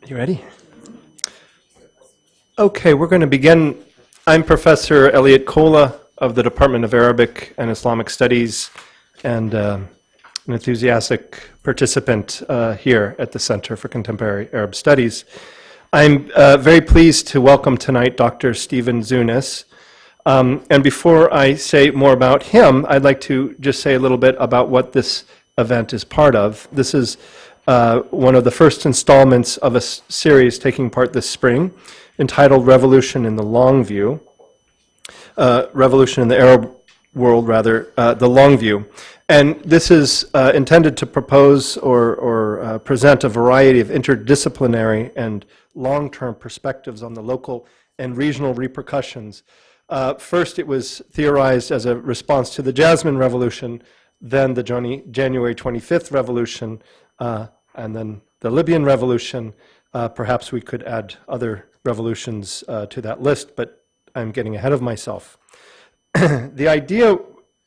You ready? Okay, we're going to begin. I'm Professor Elliot Kola of the Department of Arabic and Islamic Studies and an enthusiastic participant here at the Center for Contemporary Arab Studies. I'm very pleased to welcome tonight Dr. Stephen Zunes. And before I say more about him, I'd like to just say a little bit about what this event is part of. This is one of the first installments of a series taking part this spring, entitled Revolution in the Long View, Revolution in the Arab World, rather, the Long View. And this is intended to propose or present a variety of interdisciplinary and long-term perspectives on the local and regional repercussions. First, it was theorized as a response to the Jasmine Revolution, then the January 25th Revolution, and then the Libyan Revolution. Perhaps we could add other revolutions to that list, but I'm getting ahead of myself. The idea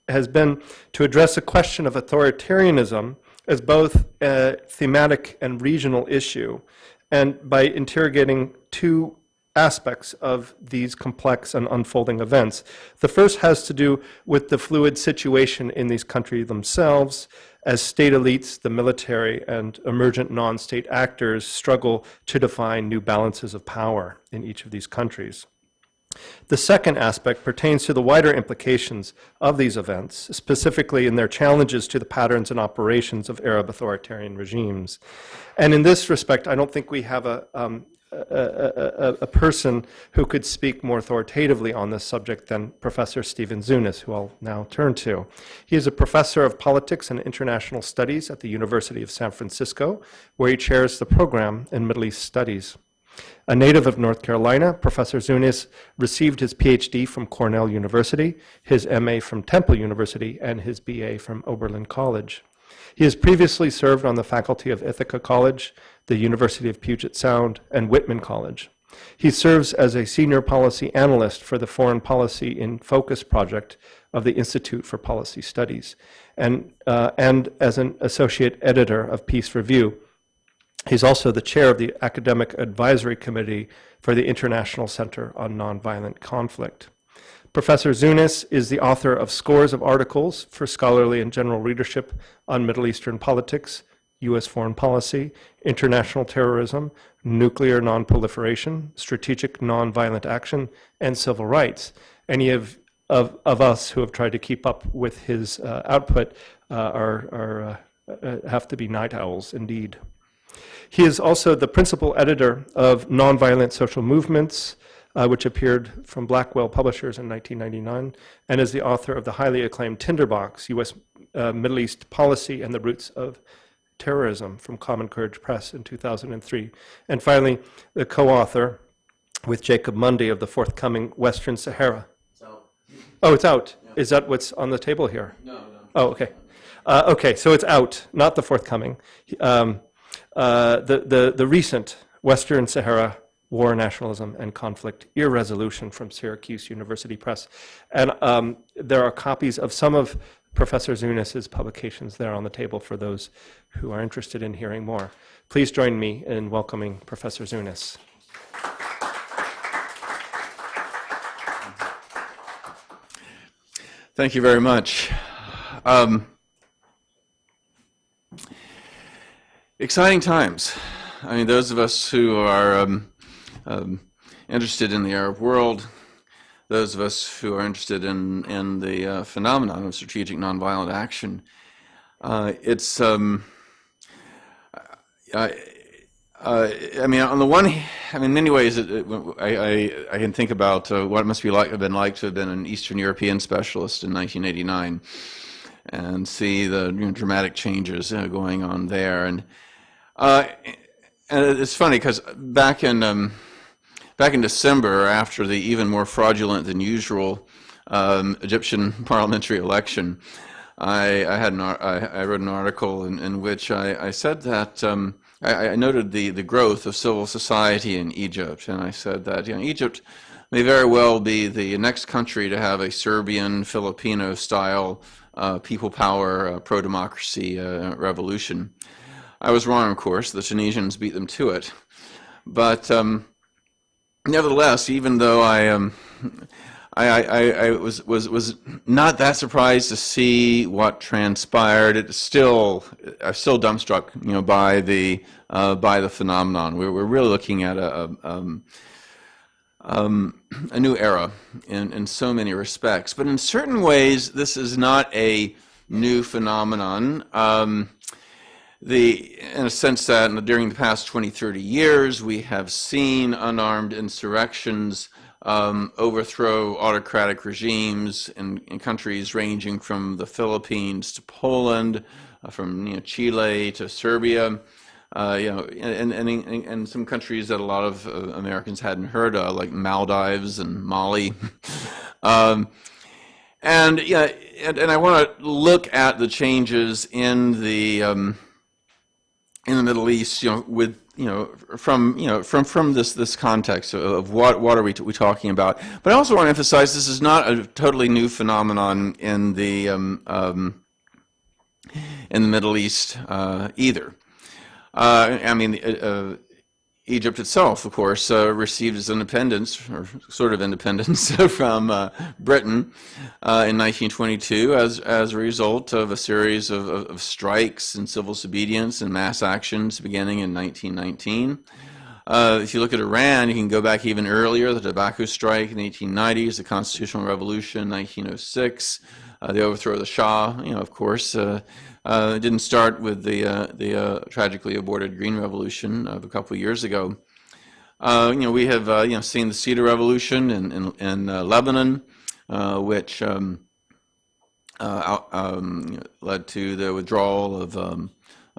has been to address a question of authoritarianism as both a thematic and regional issue, and by interrogating two aspects of these complex and unfolding events. The first has to do with the fluid situation in these countries themselves, as state elites, the military, and emergent non-state actors struggle to define new balances of power in each of these countries. The second aspect pertains to the wider implications of these events, specifically in their challenges to the patterns and operations of Arab authoritarian regimes. And in this respect, I don't think we have a person who could speak more authoritatively on this subject than Professor Stephen Zunes, who I'll now turn to. He is a professor of politics and international studies at the University of San Francisco, where he chairs the program in Middle East Studies. A native of North Carolina, Professor Zunes received his PhD from Cornell University, his MA from Temple University, and his BA from Oberlin College. He has previously served on the faculty of Ithaca College, the University of Puget Sound, and Whitman College. He serves as a senior policy analyst for the Foreign Policy in Focus project of the Institute for Policy Studies, and as an associate editor of Peace Review. He's also the chair of the Academic Advisory Committee for the International Center on Nonviolent Conflict. Professor Zunes is the author of scores of articles for scholarly and general readership on Middle Eastern politics, U.S. foreign policy, international terrorism, nuclear nonproliferation, strategic nonviolent action, and civil rights. Any of us who have tried to keep up with his output have to be night owls indeed. He is also the principal editor of Nonviolent Social Movements, which appeared from Blackwell Publishers in 1999, and is the author of the highly acclaimed Tinderbox, U.S. Middle East Policy and the Roots of Terrorism from Common Courage Press in 2003. And finally, the co-author with Jacob Mundy of the forthcoming Western Sahara. It's out. Oh, it's out. Yeah. Is that what's on the table here? No. Oh, okay. Okay, so it's out, not the forthcoming. The recent Western Sahara War, Nationalism and Conflict Irresolution from Syracuse University Press. And there are copies of some of Professor Zunes' publications there on the table for those who are interested in hearing more. Please join me in welcoming Professor Zunes. Thank you very much. Exciting times. I mean, those of us who are interested in the Arab world, those of us who are interested in the phenomenon of strategic nonviolent action, it's I mean, on the one hand, I mean, in many ways, I can think about what it must be like, have been like to have been an Eastern European specialist in 1989, and see the dramatic changes going on there. And it's funny because back in December, after the even more fraudulent than usual Egyptian parliamentary election, I wrote an article in which I said that I noted the growth of civil society in Egypt, and I said that Egypt may very well be the next country to have a Serbian, Filipino-style people power, pro-democracy revolution. I was wrong, of course. The Tunisians beat them to it. But nevertheless, even though I was not that surprised to see what transpired, I'm still dumbstruck, by the phenomenon. We're really looking at a new era in so many respects. But in certain ways, this is not a new phenomenon. In a sense that during the past 20, 30 years, we have seen unarmed insurrections overthrow autocratic regimes in countries ranging from the Philippines to Poland, from Chile to Serbia, and some countries that a lot of Americans hadn't heard of, like Maldives and Mali. And I want to look at the changes in the Middle East, from this context of what are we talking about. But I also want to emphasize this is not a totally new phenomenon in the Middle East either. Egypt itself, of course, received its independence, or sort of independence, from Britain in 1922 as a result of a series of strikes and civil disobedience and mass actions beginning in 1919. If you look at Iran, you can go back even earlier, the tobacco strike in the 1890s, the Constitutional Revolution in 1906, the overthrow of the Shah, of course. It didn't start with the tragically aborted Green Revolution of a couple of years ago. We have seen the Cedar Revolution in Lebanon, which led to the withdrawal of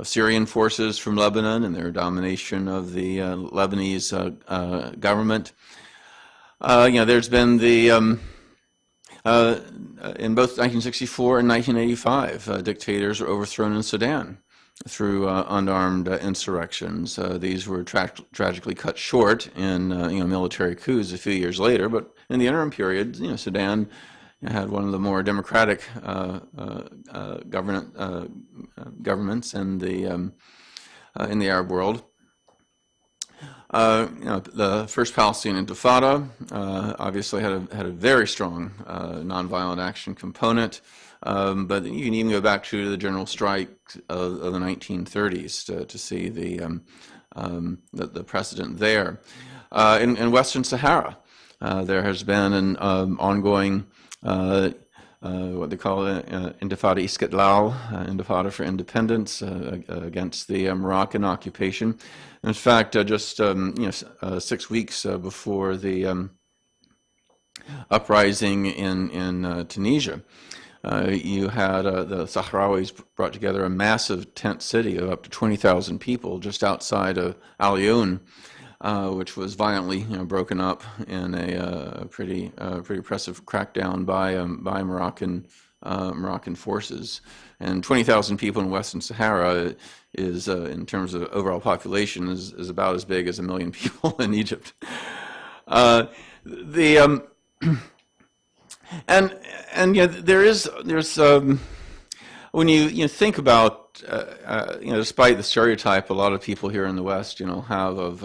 Syrian forces from Lebanon and their domination of the Lebanese government. There's been the in both 1964 and 1985, dictators were overthrown in Sudan through unarmed insurrections. These were tragically cut short in military coups a few years later, but in the interim period, Sudan had one of the more democratic governments in the Arab world. The first Palestinian Intifada obviously had a very strong nonviolent action component, but you can even go back to the general strike of the 1930s to see the precedent there. In Western Sahara, there has been an ongoing what they call Intifada Istiqlal, Intifada for Independence against the Moroccan occupation. In fact, just 6 weeks before the uprising in Tunisia, you had the Sahrawis brought together a massive tent city of up to 20,000 people just outside of Al Ayoun, which was violently broken up in a pretty impressive crackdown by Moroccan forces. And 20,000 people in Western Sahara is, in terms of overall population, is about as big as 1 million people in Egypt. There's when you think about despite the stereotype a lot of people here in the West have of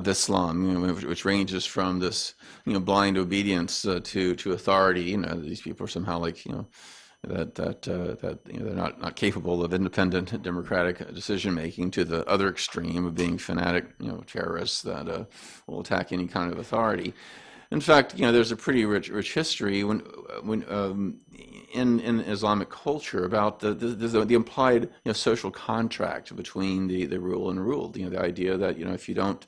Islam, which ranges from this blind obedience to authority. These people are somehow like that they're not capable of independent democratic decision making, to the other extreme of being fanatic terrorists that will attack any kind of authority. In fact, there's a pretty rich history when in Islamic culture about the implied social contract between the rule and ruled. The idea that if you don't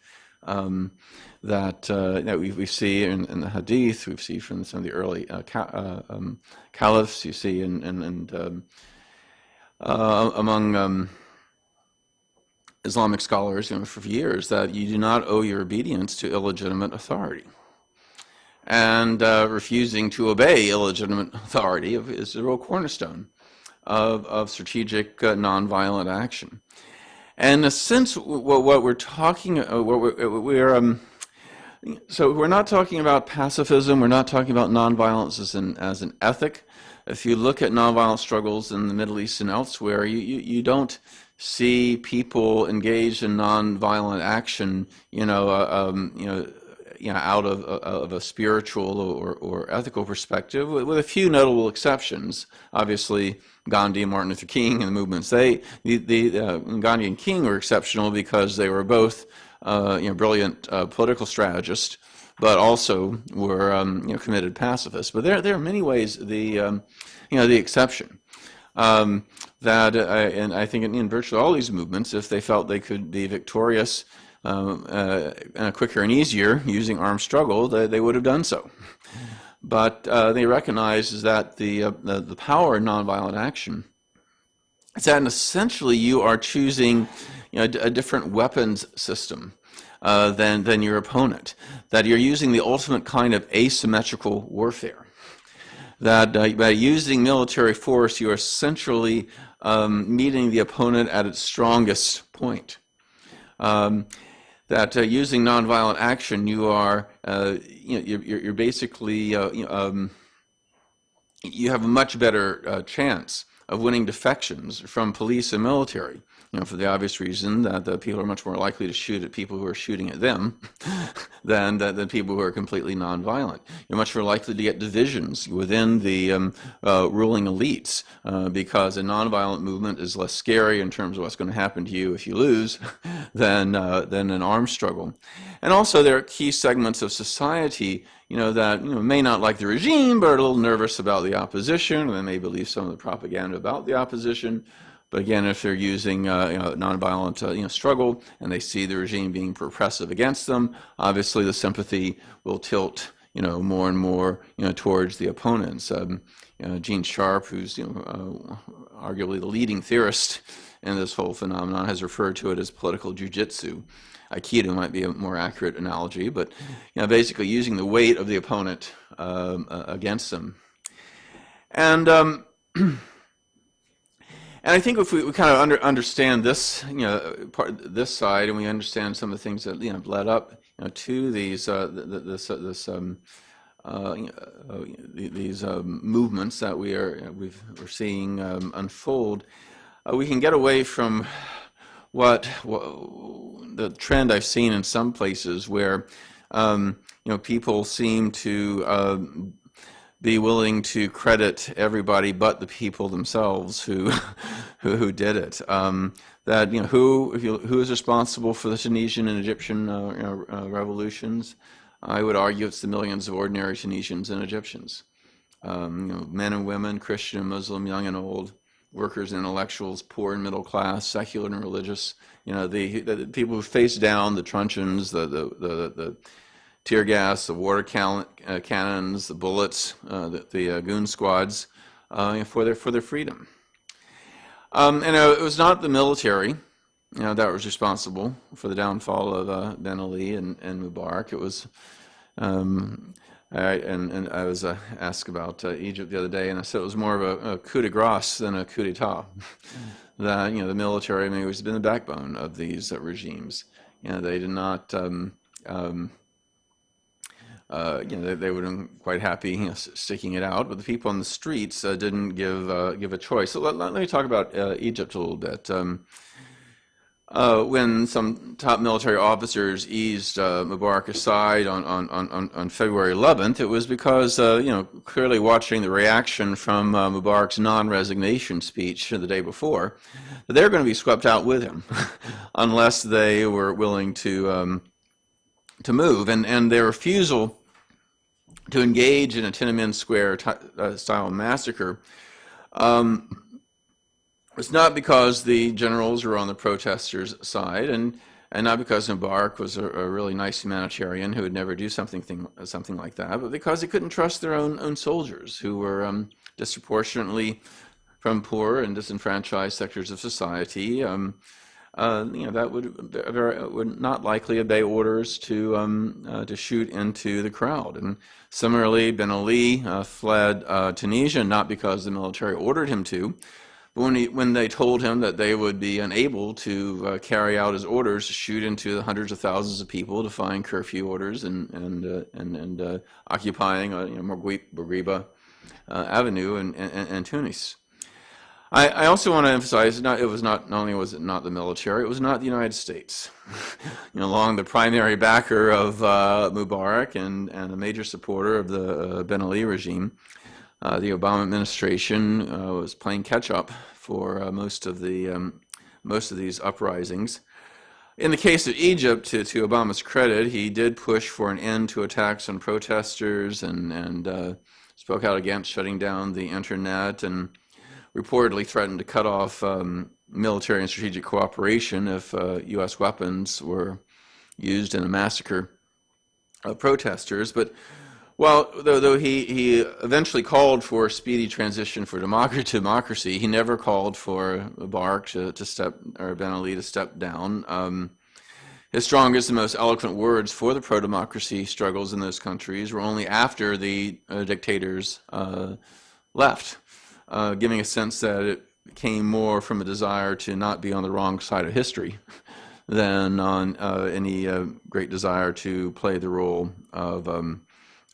that we see in the Hadith, we see from some of the early caliphs, you see among Islamic scholars for years, that you do not owe your obedience to illegitimate authority. And refusing to obey illegitimate authority is a real cornerstone of strategic nonviolent action. And in a sense, what we're talking, so we're not talking about pacifism. We're not talking about nonviolence as an ethic. If you look at nonviolent struggles in the Middle East and elsewhere, you don't see people engaged in nonviolent action, out of a spiritual or ethical perspective, with a few notable exceptions. Obviously, Gandhi and Martin Luther King and the movements, Gandhi and King were exceptional because they were both brilliant political strategists, but also were committed pacifists. But they're in many ways the exception. And I think in virtually all these movements, if they felt they could be victorious quicker and easier using armed struggle, they would have done so. But they recognize that the power of nonviolent action is that essentially you are choosing a different weapons system than your opponent, that you're using the ultimate kind of asymmetrical warfare. That by using military force, you are essentially meeting the opponent at its strongest point. That using nonviolent action, you are you're basically you have a much better chance of winning defections from police and military. For the obvious reason that the people are much more likely to shoot at people who are shooting at them than people who are completely nonviolent. You're much more likely to get divisions within the ruling elites because a nonviolent movement is less scary in terms of what's going to happen to you if you lose than an armed struggle. And also there are key segments of society that may not like the regime but are a little nervous about the opposition, and they may believe some of the propaganda about the opposition. But again, if they're using nonviolent struggle and they see the regime being repressive against them, obviously the sympathy will tilt more and more towards the opponents. Gene Sharp, who's arguably the leading theorist in this whole phenomenon, has referred to it as political jujitsu. Aikido might be a more accurate analogy, but basically using the weight of the opponent against them. And And I think if we kind of understand this, this side, and we understand some of the things that led up, to these these movements that we're seeing unfold, we can get away from what the trend I've seen in some places where people seem to be willing to credit everybody but the people themselves who did it. That who is responsible for the Tunisian and Egyptian revolutions? I would argue it's the millions of ordinary Tunisians and Egyptians, men and women, Christian and Muslim, young and old, workers and intellectuals, poor and middle class, secular and religious. The people who faced down the truncheons, the tear gas, the water cannons, the bullets, the goon squads, for their freedom. And it was not the military, that was responsible for the downfall of Ben Ali and Mubarak. It was, and I was asked about Egypt the other day, and I said it was more of a coup de grace than a coup d'état. That the military may have been the backbone of these regimes. They did not. They would have been quite happy sticking it out, but the people on the streets didn't give a choice. So let me talk about Egypt a little bit. When some top military officers eased Mubarak aside on February 11th, it was because clearly watching the reaction from Mubarak's non-resignation speech the day before, that they were going to be swept out with him unless they were willing to move, and their refusal to engage in a Tiananmen Square style massacre was not because the generals were on the protesters' side, and not because Mubarak was a really nice humanitarian who would never do something like that, but because they couldn't trust their own soldiers, who were disproportionately from poor and disenfranchised sectors of society. That would not likely obey orders to shoot into the crowd. And similarly, Ben Ali fled Tunisia, not because the military ordered him to, but when they told him that they would be unable to carry out his orders to shoot into the hundreds of thousands of people, defying curfew orders and occupying Bourguiba Avenue in Tunis. I also want to emphasize, not only was it not the military, it was not the United States. Along the primary backer of Mubarak and a major supporter of the Ben Ali regime, the Obama administration was playing catch up for most of these uprisings. In the case of Egypt, to Obama's credit, he did push for an end to attacks on protesters and spoke out against shutting down the internet, and reportedly threatened to cut off military and strategic cooperation if U.S. weapons were used in a massacre of protesters. But though he eventually called for a speedy transition for democracy, he never called for Mubarak to step, or Ben Ali to step down. His strongest and most eloquent words for the pro-democracy struggles in those countries were only after the dictators left, giving a sense that it came more from a desire to not be on the wrong side of history than on any great desire to play the role of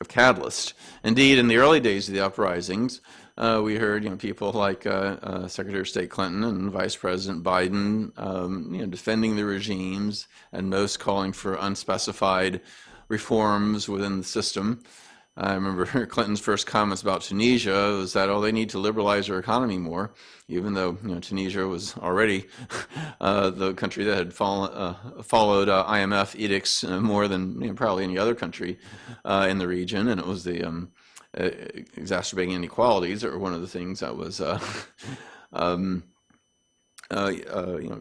catalyst. Indeed, in the early days of the uprisings, we heard people like Secretary of State Clinton and Vice President Biden defending the regimes, and most calling for unspecified reforms within the system. I remember Clinton's first comments about Tunisia was that, they need to liberalize their economy more, even though Tunisia was already the country that had followed IMF edicts more than probably any other country in the region, and it was the exacerbating inequalities that were one of the things that was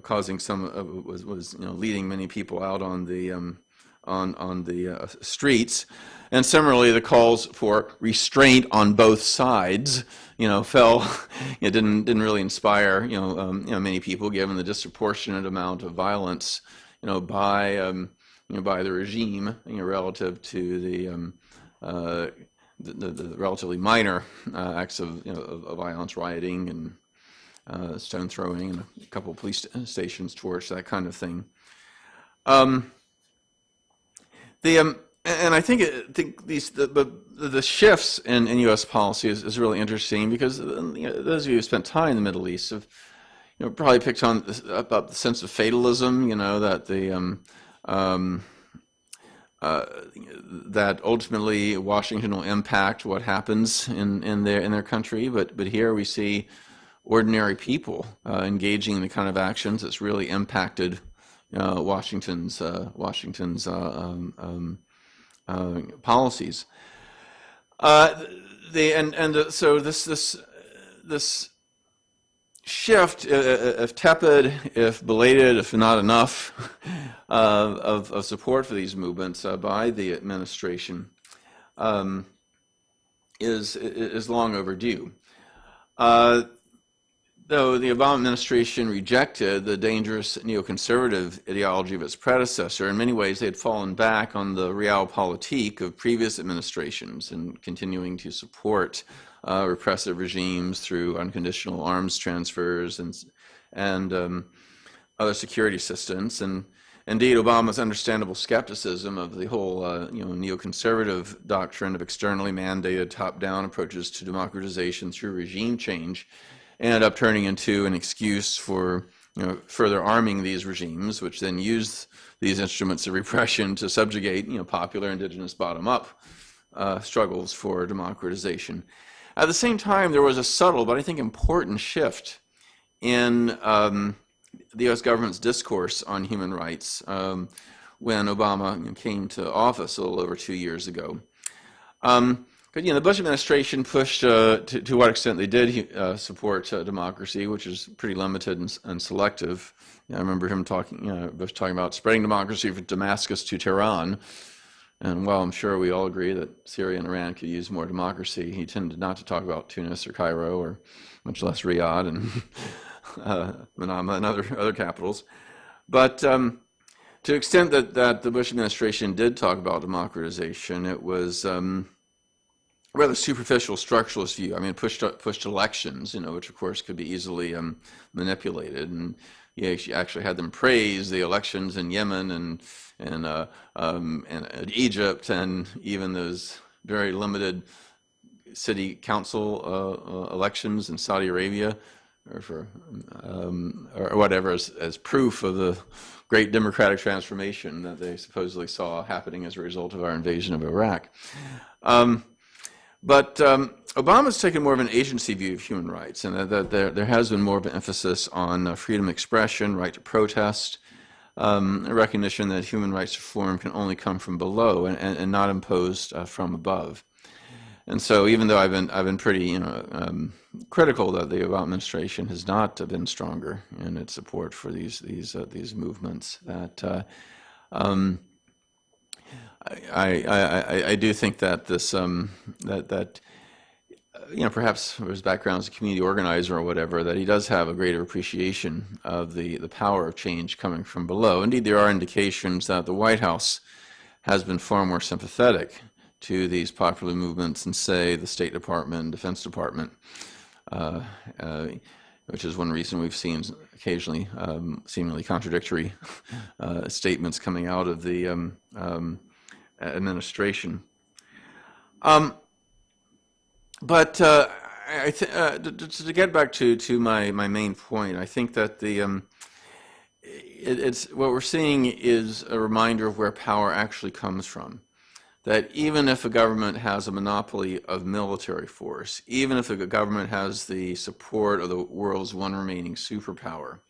causing was leading many people out on the streets. And similarly, the calls for restraint on both sides, fell. It didn't really inspire, many people, given the disproportionate amount of violence, by the regime, relative to the relatively minor acts of violence, rioting, and stone throwing, and a couple of police stations torched, that kind of thing. And I think the shifts in U.S. policy is really interesting, because those of you who spent time in the Middle East have probably picked on about the sense of fatalism, that that ultimately Washington will impact what happens in their country, but here we see ordinary people engaging in the kind of actions that's really impacted Washington's policies. So this shift, if tepid, if belated, if not enough, of support for these movements by the administration, is long overdue. Though the Obama administration rejected the dangerous neoconservative ideology of its predecessor, in many ways they had fallen back on the realpolitik of previous administrations and continuing to support repressive regimes through unconditional arms transfers and other security assistance. And indeed, Obama's understandable skepticism of the whole neoconservative doctrine of externally mandated top-down approaches to democratization through regime change ended up turning into an excuse for further arming these regimes, which then used these instruments of repression to subjugate popular indigenous bottom-up struggles for democratization. At the same time, there was a subtle but I think important shift in the U.S. government's discourse on human rights when Obama came to office a little over 2 years ago. The Bush administration pushed, to what extent they did support democracy, which is pretty limited and selective. I remember him Bush talking about spreading democracy from Damascus to Tehran. And while I'm sure we all agree that Syria and Iran could use more democracy, he tended not to talk about Tunis or Cairo, or much less Riyadh and Manama and other capitals. But to the extent that the Bush administration did talk about democratization, it was rather superficial structuralist view. I mean, pushed elections, which of course could be easily manipulated, and he actually had them praise the elections in Yemen and Egypt, and even those very limited city council elections in Saudi Arabia, or whatever as proof of the great democratic transformation that they supposedly saw happening as a result of our invasion of Iraq. But Obama's taken more of an agency view of human rights, and that there has been more of an emphasis on freedom of expression, right to protest, a recognition that human rights reform can only come from below and not imposed from above. And so, even though I've been pretty critical that the Obama administration has not been stronger in its support for these movements, that I do think that this perhaps his background as a community organizer or whatever, that he does have a greater appreciation of the power of change coming from below. Indeed, there are indications that the White House has been far more sympathetic to these popular movements than, say, the State Department, Defense Department, which is one reason we've seen occasionally seemingly contradictory statements coming out of the administration. But to get back to my main point, I think that it's what we're seeing is a reminder of where power actually comes from. That even if a government has a monopoly of military force, even if a government has the support of the world's one remaining superpower,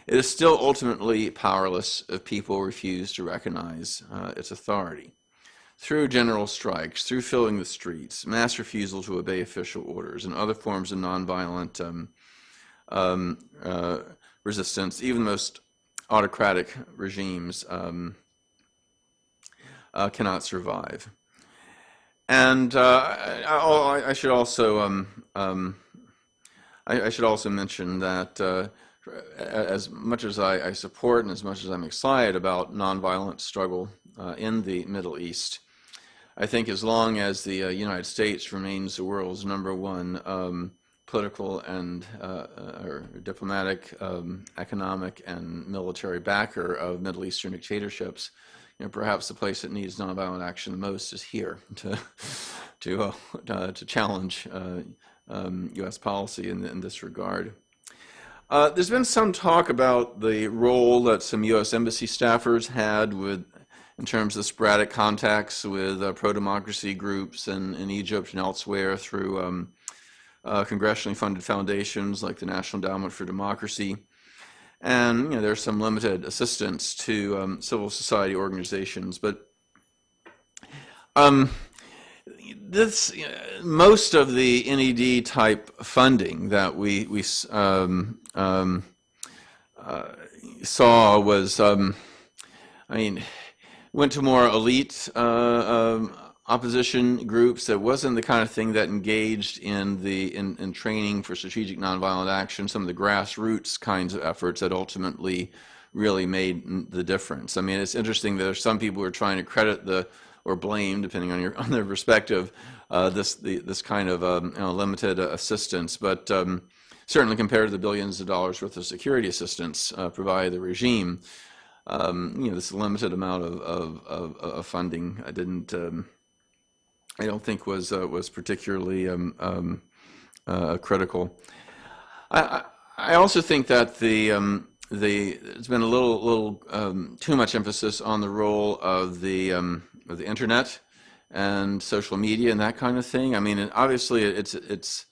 it is still ultimately powerless if people refuse to recognize its authority. Through general strikes, through filling the streets, mass refusal to obey official orders, and other forms of nonviolent resistance, even the most autocratic regimes cannot survive. And I should also mention that as much as I support and as much as I'm excited about nonviolent struggle in the Middle East, I think as long as the United States remains the world's #1 political and or diplomatic, economic, and military backer of Middle Eastern dictatorships, perhaps the place that needs nonviolent action the most is here to challenge U.S. policy in this regard. There's been some talk about the role that some U.S. embassy staffers had in terms of sporadic contacts with pro-democracy groups in Egypt and elsewhere through congressionally funded foundations like the National Endowment for Democracy. And there's some limited assistance to civil society organizations, but most of the NED type funding that we saw was, went to more elite opposition groups. That wasn't the kind of thing that engaged in training for strategic nonviolent action, some of the grassroots kinds of efforts that ultimately really made the difference. It's interesting that there's some people who are trying to credit or blame, depending on their perspective, this kind of limited assistance, but certainly compared to the billions of dollars worth of security assistance provided the regime, this limited amount of funding I don't think was particularly critical. I also think that there's been a little too much emphasis on the role of the internet and social media and that kind of thing. And obviously it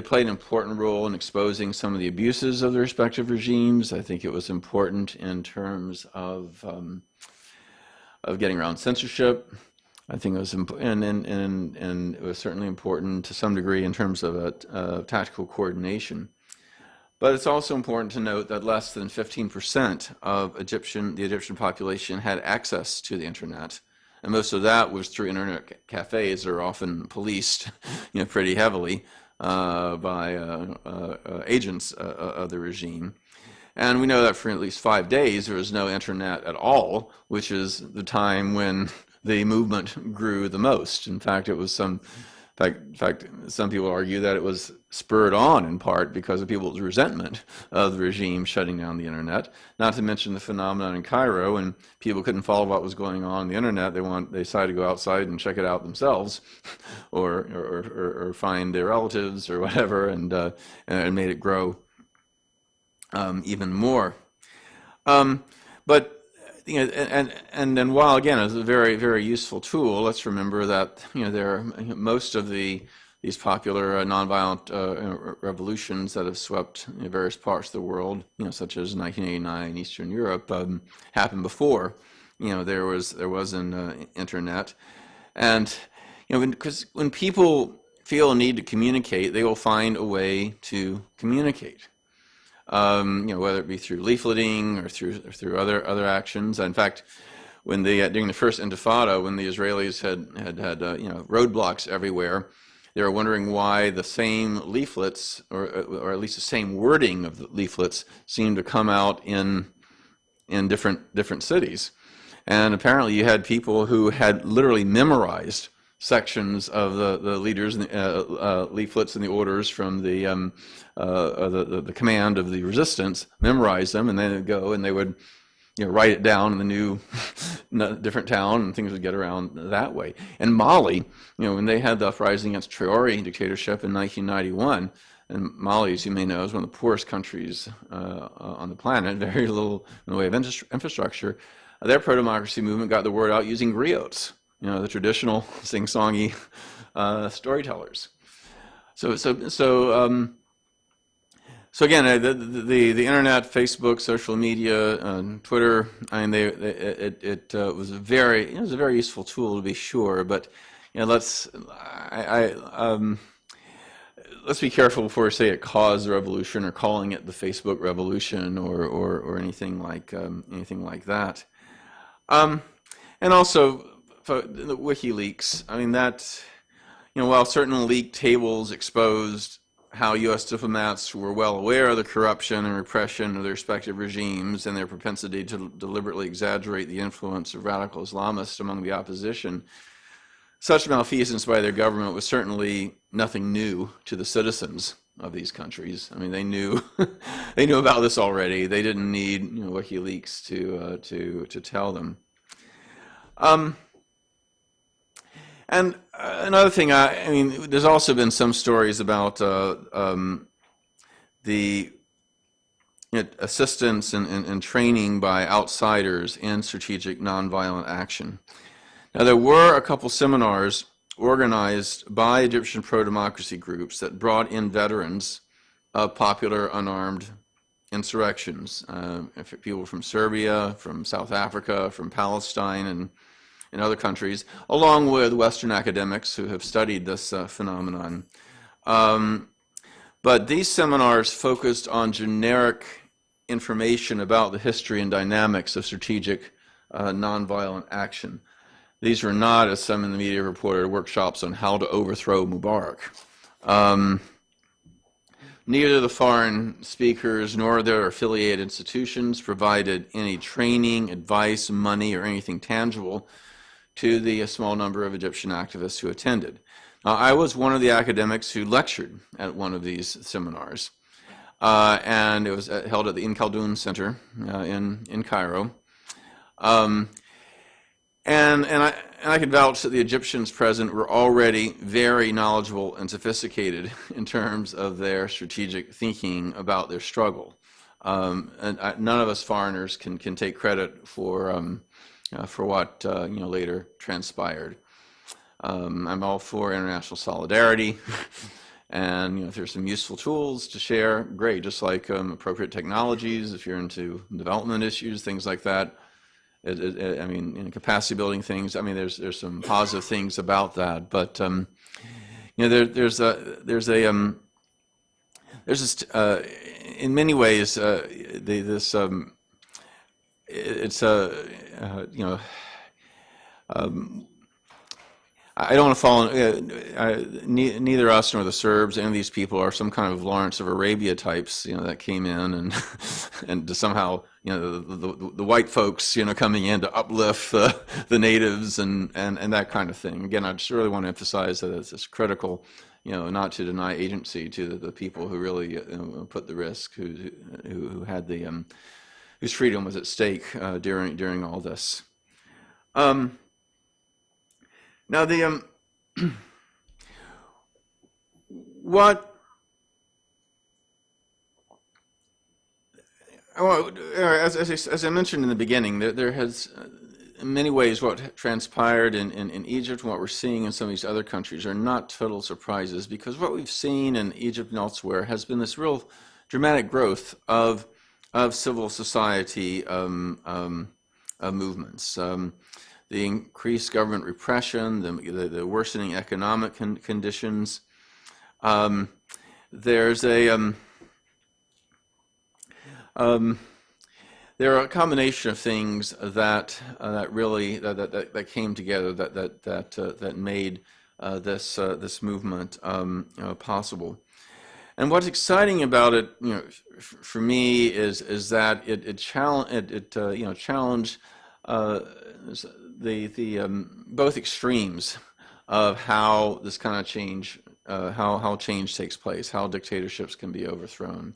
played an important role in exposing some of the abuses of the respective regimes. I think it was important in terms of getting around censorship. I think it was and it was certainly important to some degree in terms of tactical coordination. But it's also important to note that less than 15% of the Egyptian population had access to the internet, and most of that was through internet cafes that are often policed, pretty heavily by agents of the regime. And we know that for at least 5 days there was no internet at all, which is the time when the movement grew the most. In fact, some people argue that it was spurred on in part because of people's resentment of the regime shutting down the internet. Not to mention the phenomenon in Cairo, when people couldn't follow what was going on the internet. They decided to go outside and check it out themselves, or find their relatives or whatever, and made it grow even more. But and then while again it's a very, very useful tool, let's remember that there are most of these popular nonviolent revolutions that have swept various parts of the world, such as 1989 Eastern Europe, happened before there was an internet. And because when people feel a need to communicate, they will find a way to communicate. Whether it be through leafleting or through other actions. In fact, when during the first Intifada, when the Israelis had roadblocks everywhere, they were wondering why the same leaflets, or at least the same wording of the leaflets, seemed to come out in different cities. And apparently, you had people who had literally memorized sections of the leaders' leaflets and the orders from the command of the resistance, memorize them, and then they'd go and they would write it down in the new different town, and things would get around that way. And Mali, when they had the uprising against Traore dictatorship in 1991, and Mali, as you may know, is one of the poorest countries on the planet, very little in the way of infrastructure. Their pro-democracy movement got the word out using griots, the traditional sing-songy storytellers. So again, the internet, Facebook, social media, Twitter. I mean, it was a very useful tool, to be sure. But let's be careful before we say it caused the revolution, or calling it the Facebook revolution, or anything like that. And also, the WikiLeaks. I mean, that while certain leaked tables exposed how U.S. diplomats were well aware of the corruption and repression of their respective regimes and their propensity to deliberately exaggerate the influence of radical Islamists among the opposition, such malfeasance by their government was certainly nothing new to the citizens of these countries. I mean, they knew about this already. They didn't need WikiLeaks to tell them. And another thing, I mean, there's also been some stories about the assistance and training by outsiders in strategic nonviolent action. Now, there were a couple seminars organized by Egyptian pro-democracy groups that brought in veterans of popular unarmed insurrections, people from Serbia, from South Africa, from Palestine, and in other countries, along with Western academics who have studied this phenomenon. But these seminars focused on generic information about the history and dynamics of strategic nonviolent action. These were not, as some in the media reported, workshops on how to overthrow Mubarak. Neither the foreign speakers nor their affiliated institutions provided any training, advice, money, or anything tangible to the small number of Egyptian activists who attended. Now, I was one of the academics who lectured at one of these seminars, and it was held at the Khaldun Center in Cairo. And I can vouch that the Egyptians present were already very knowledgeable and sophisticated in terms of their strategic thinking about their struggle. And none of us foreigners can take credit for what later transpired. I'm all for international solidarity, and if there's some useful tools to share, great. Just like appropriate technologies, if you're into development issues, things like that. I mean, capacity building things. I mean, there's some positive things about that, but there's this in many ways it's I don't want to fall in, neither us nor the Serbs, any of these people are some kind of Lawrence of Arabia types, that came in and to somehow, the white folks, coming in to uplift the natives and that kind of thing. Again, I just really want to emphasize that it's critical, not to deny agency to the people who really put the risk, who had the whose freedom was at stake during all this. Now well, as I mentioned in the beginning, there has, in many ways, what transpired in Egypt and what we're seeing in some of these other countries are not total surprises, because what we've seen in Egypt and elsewhere has been this real dramatic growth of civil society movements. The increased government repression, the worsening economic conditions. There's a there are a combination of things that really came together that made this movement possible. And what's exciting about it, for me, is that it challenged the both extremes of how this kind of change, how change takes place, how dictatorships can be overthrown.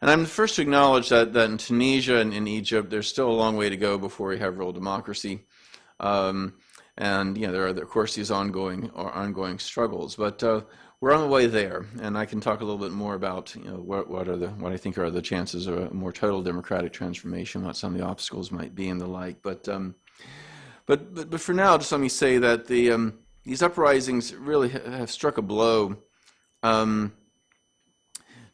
And I'm the first to acknowledge that in Tunisia and in Egypt, there's still a long way to go before we have real democracy. And there are, of course, these ongoing struggles, but we're on the way there. And I can talk a little bit more about what I think are the chances of a more total democratic transformation, what some of the obstacles might be, and the like. But for now, just let me say that these uprisings really have struck a blow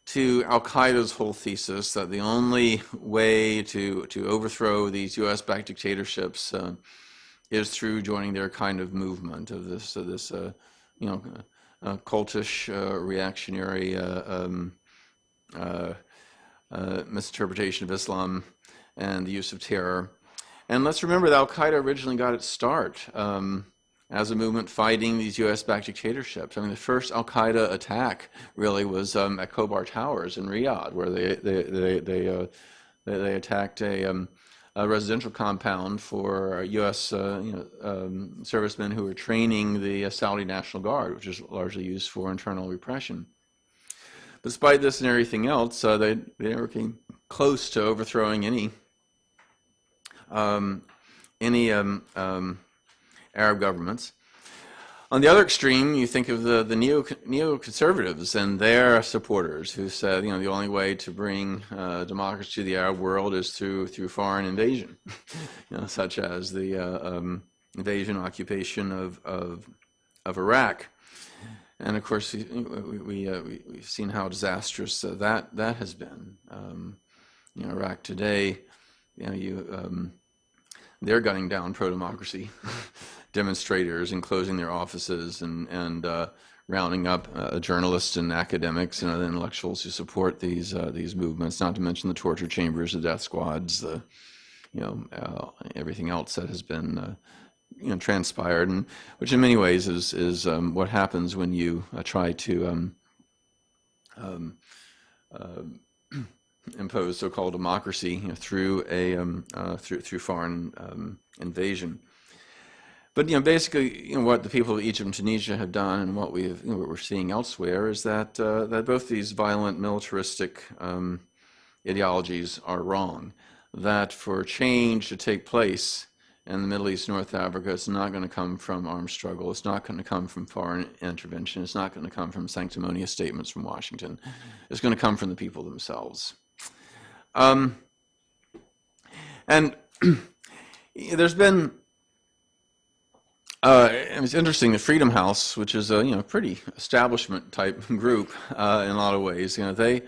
to Al-Qaeda's whole thesis that the only way to overthrow these U.S.-backed dictatorships is through joining their kind of movement of this cultish, reactionary misinterpretation of Islam and the use of terror. And let's remember that Al-Qaeda originally got its start as a movement fighting these U.S.-backed dictatorships. I mean, the first Al-Qaeda attack really was at Khobar Towers in Riyadh, where they attacked a residential compound for U.S. Servicemen who were training the Saudi National Guard, which is largely used for internal repression. Despite this and everything else, they never came close to overthrowing any Arab governments. On the other extreme, you think of the neoconservatives and their supporters who said, the only way to bring democracy to the Arab world is through foreign invasion, such as the invasion occupation of Iraq. And of course, we've seen how disastrous that has been. Iraq today, they're gunning down pro-democracy demonstrators and closing their offices and rounding up journalists and academics and other intellectuals who support these movements. Not to mention the torture chambers, the death squads, everything else that has been transpired, and which in many ways is what happens when you try to impose so-called democracy through foreign invasion. But basically, what the people of Egypt and Tunisia have done, and what we're seeing elsewhere, is that both these violent militaristic ideologies are wrong. That for change to take place in the Middle East, North Africa, it's not going to come from armed struggle. It's not going to come from foreign intervention. It's not going to come from sanctimonious statements from Washington. It's going to come from the people themselves. And there's been, it's interesting, the Freedom House, which is a pretty establishment type group in a lot of ways. They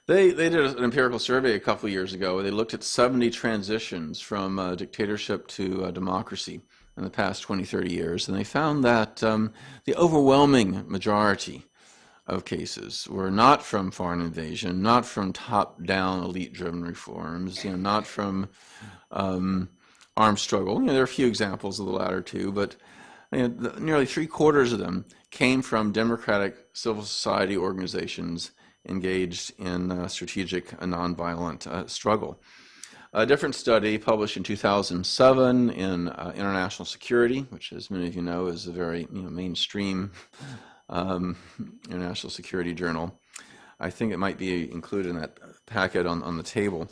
did an empirical survey a couple of years ago where they looked at 70 transitions from dictatorship to democracy in the past 20, 30 years, and they found that the overwhelming majority of cases were not from foreign invasion, not from top-down elite-driven reforms, not from armed struggle. There are a few examples of the latter two, but nearly 3/4 of them came from democratic civil society organizations engaged in strategic and nonviolent struggle. A different study published in 2007 in International Security, which, as many of you know, is a very mainstream international security journal. I think it might be included in that packet on the table.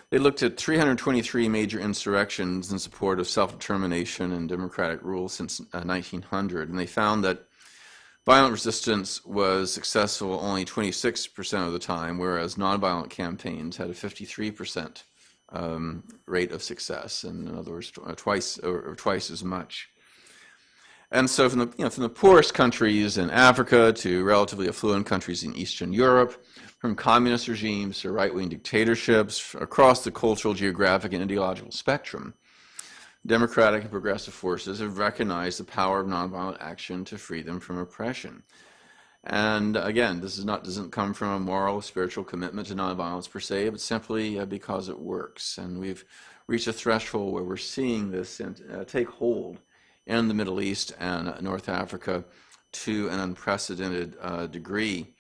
They looked at 323 major insurrections in support of self-determination and democratic rule since 1900, and they found that violent resistance was successful only 26% of the time, whereas nonviolent campaigns had a 53% rate of success, and in other words, twice as much. And so from the poorest countries in Africa to relatively affluent countries in Eastern Europe, from communist regimes to right-wing dictatorships, across the cultural, geographic, and ideological spectrum, democratic and progressive forces have recognized the power of nonviolent action to free them from oppression. And again, this doesn't come from a moral, spiritual commitment to nonviolence per se, but simply because it works. And we've reached a threshold where we're seeing this take hold in the Middle East and North Africa to an unprecedented degree.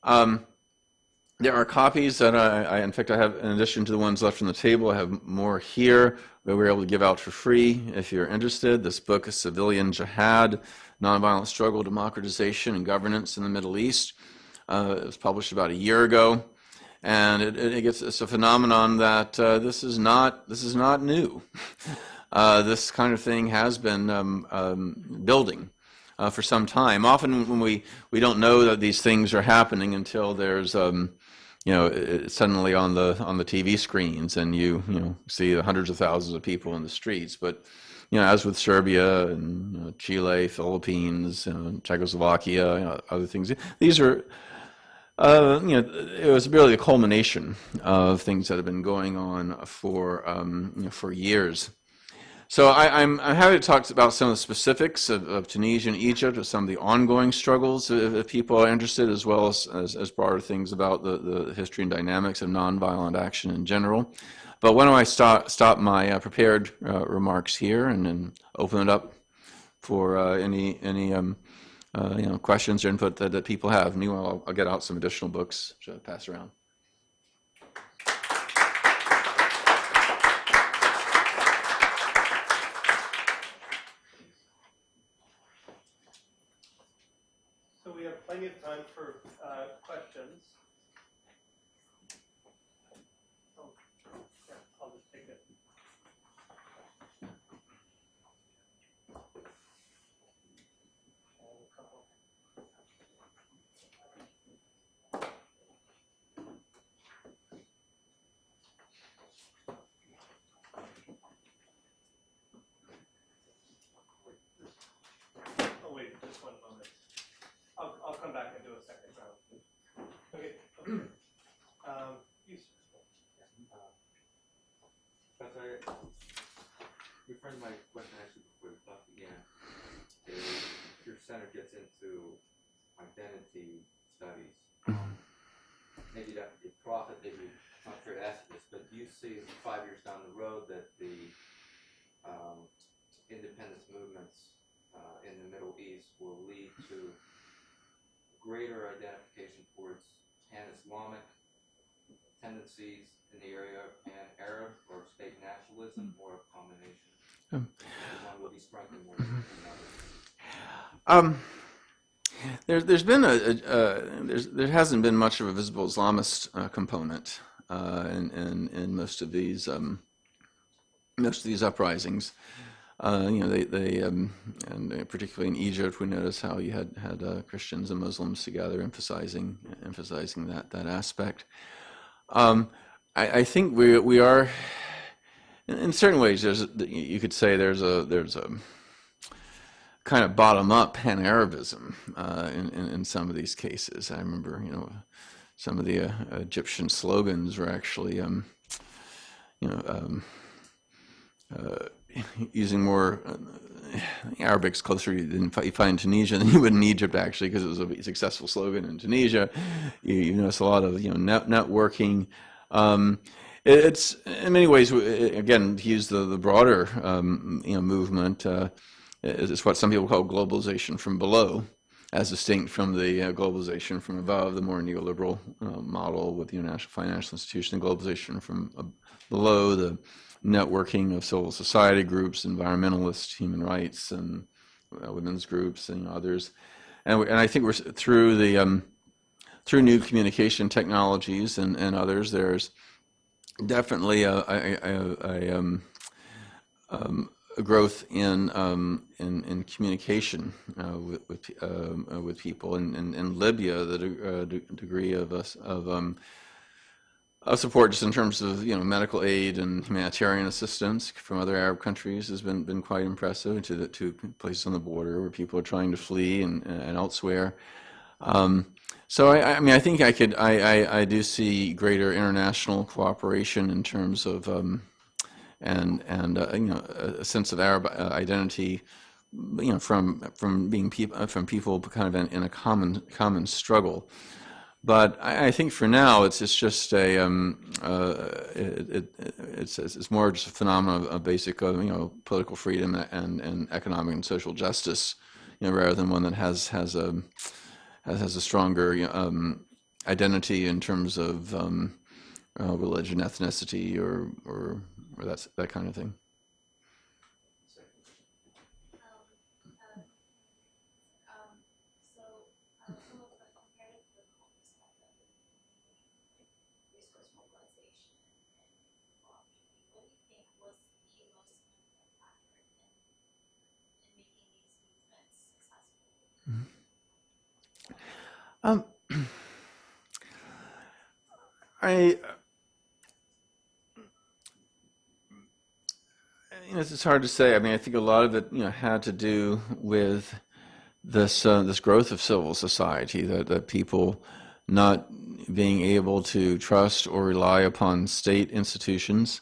There are copies that in fact, I have, in addition to the ones left on the table, I have more here that we're able to give out for free if you're interested. This book is Civilian Jihad, Nonviolent Struggle, Democratization, and Governance in the Middle East. It was published about a year ago, and it's a phenomenon that this is not new. This kind of thing has been building for some time. Often when we don't know that these things are happening until there's it's suddenly on the TV screens, and you see the hundreds of thousands of people in the streets. But as with Serbia and Chile, Philippines, Czechoslovakia, other things, these are it was really a culmination of things that have been going on for years. So I'm happy to talk about some of the specifics of Tunisia and Egypt, of some of the ongoing struggles if people are interested, as well as broader things about the history and dynamics of nonviolent action in general. But why don't I stop my prepared remarks here and then open it up for any questions or input that people have. Meanwhile, I'll get out some additional books to pass around. So we have plenty of time for questions. Oh, yeah, I'll just take it. Oh, wait, just one moment. I'll come back and do a second round. Okay. Rephrase my question actually before the talk began. Is your center gets into identity studies. Maybe that would be profit, maybe I'm not sure to ask this, but do you see 5 years down the road that the independence movements in the Middle East will lead to greater identification towards pan-Islamic tendencies in the area of pan-Arab or state nationalism, or a combination? One will be striking more than another. There hasn't been much of a visible Islamist component in most of these uprisings. And particularly in Egypt, we notice how you had Christians and Muslims together, emphasizing that aspect. I think we are, in certain ways, you could say there's a kind of bottom-up pan-Arabism in some of these cases. I remember, some of the Egyptian slogans were actually, using more Arabic's closer than you find in Tunisia than you would in Egypt, actually, because it was a successful slogan in Tunisia. You notice a lot of networking. It's in many ways, again, to use the broader movement. It's what some people call globalization from below, as distinct from the globalization from above, the more neoliberal model with the international financial institution, and globalization from below, the networking of civil society groups, environmentalists, human rights, and women's groups, and others. And I think we're through new communication technologies and others. There's definitely a a growth in communication with people. In Libya, the degree of support, just in terms of medical aid and humanitarian assistance from other Arab countries, has been quite impressive. To places on the border where people are trying to flee and elsewhere. So I mean, I think I do see greater international cooperation in terms of a sense of Arab identity, from being people kind of in a common struggle. But I think for now it's just it's more just a phenomenon of basic political freedom and economic and social justice, rather than one that has a stronger identity in terms of religion, ethnicity, or that kind of thing. Resource mobilization and what do you think was the most significant factor in making these movements successful? It's hard to say. I mean, I think a lot of it had to do with this growth of civil society, that people not being able to trust or rely upon state institutions,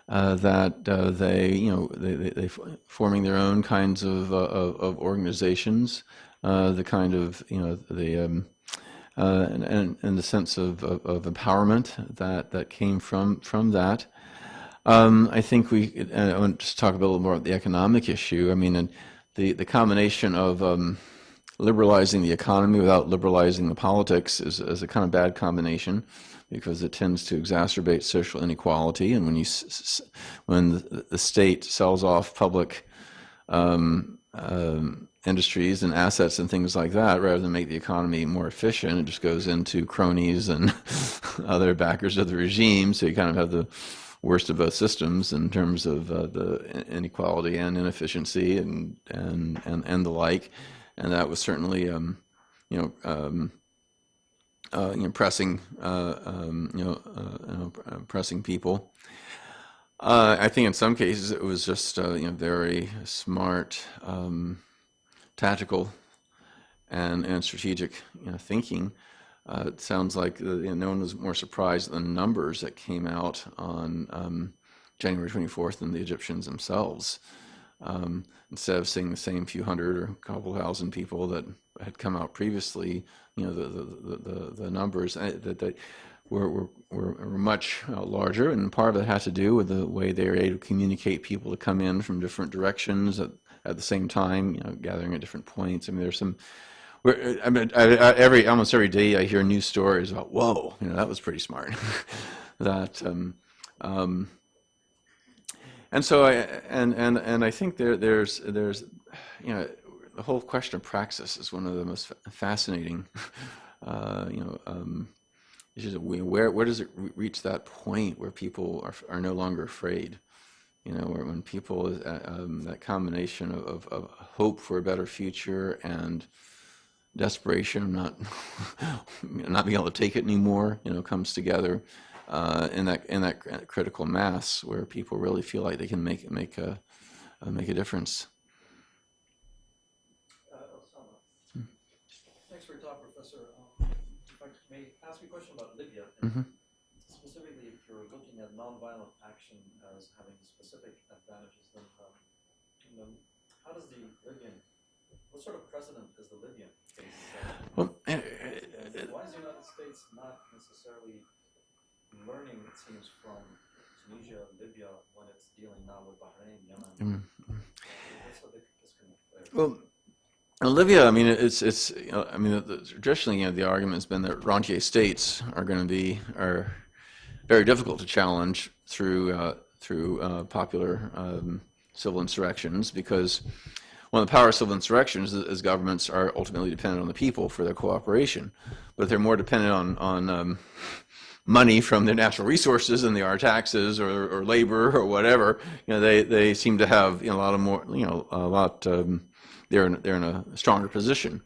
that they forming their own kinds of organizations, the kind of and the sense of empowerment that came from that. I think I want to just talk a little more about the economic issue. I mean, and the combination of liberalizing the economy without liberalizing the politics is a kind of bad combination, because it tends to exacerbate social inequality. And when the state sells off public industries and assets and things like that, rather than make the economy more efficient, it just goes into cronies and other backers of the regime. So you kind of have the worst of both systems in terms of the inequality and inefficiency and the like. And that was certainly pressing pressing people. I think in some cases it was just very smart tactical and strategic thinking. It sounds like no one was more surprised than the numbers that came out on January 24th than the Egyptians themselves. Instead of seeing the same few hundred or a couple thousand people that had come out previously, the numbers that were much larger, and part of it had to do with the way they were able to communicate people to come in from different directions at the same time, gathering at different points. I mean, there's some. Almost every day I hear news stories about, whoa, that was pretty smart. That. And so I think there's the whole question of praxis is one of the most fascinating issues. Where does it reach that point where people are no longer afraid? Where when people that combination of hope for a better future and desperation, not being able to take it anymore, comes together. In that critical mass where people really feel like they can make a difference. Thanks for your talk, Professor. If I may ask you a question about Libya, specifically if you're looking at nonviolent action as having specific advantages, then how does what sort of precedent is the Libyan case? Well, why is the United States not necessarily learning, it seems, from Tunisia, Libya, when it's dealing now with Bahrain, Yemen? What's the disconnect there? Well, in Libya, I mean, it's traditionally, the argument has been that rentier states are very difficult to challenge through popular civil insurrections, because one of the power of civil insurrections is governments are ultimately dependent on the people for their cooperation, but they're more dependent on money from their natural resources than they are taxes or labor or whatever. They seem to have a lot of more, they're in a stronger position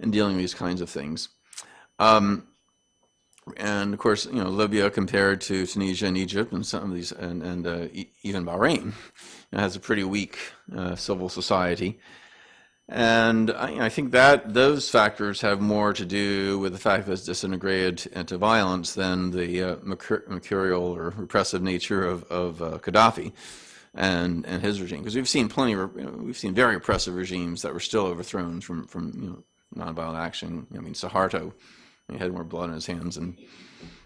in dealing with these kinds of things. And of course, Libya compared to Tunisia and Egypt and some of these, and even Bahrain, has a pretty weak civil society. And I think that those factors have more to do with the fact that it's disintegrated into violence than the mercurial or repressive nature of Gaddafi and his regime. Because we've seen we've seen very oppressive regimes that were still overthrown from nonviolent action. I mean, Suharto, he had more blood on his hands than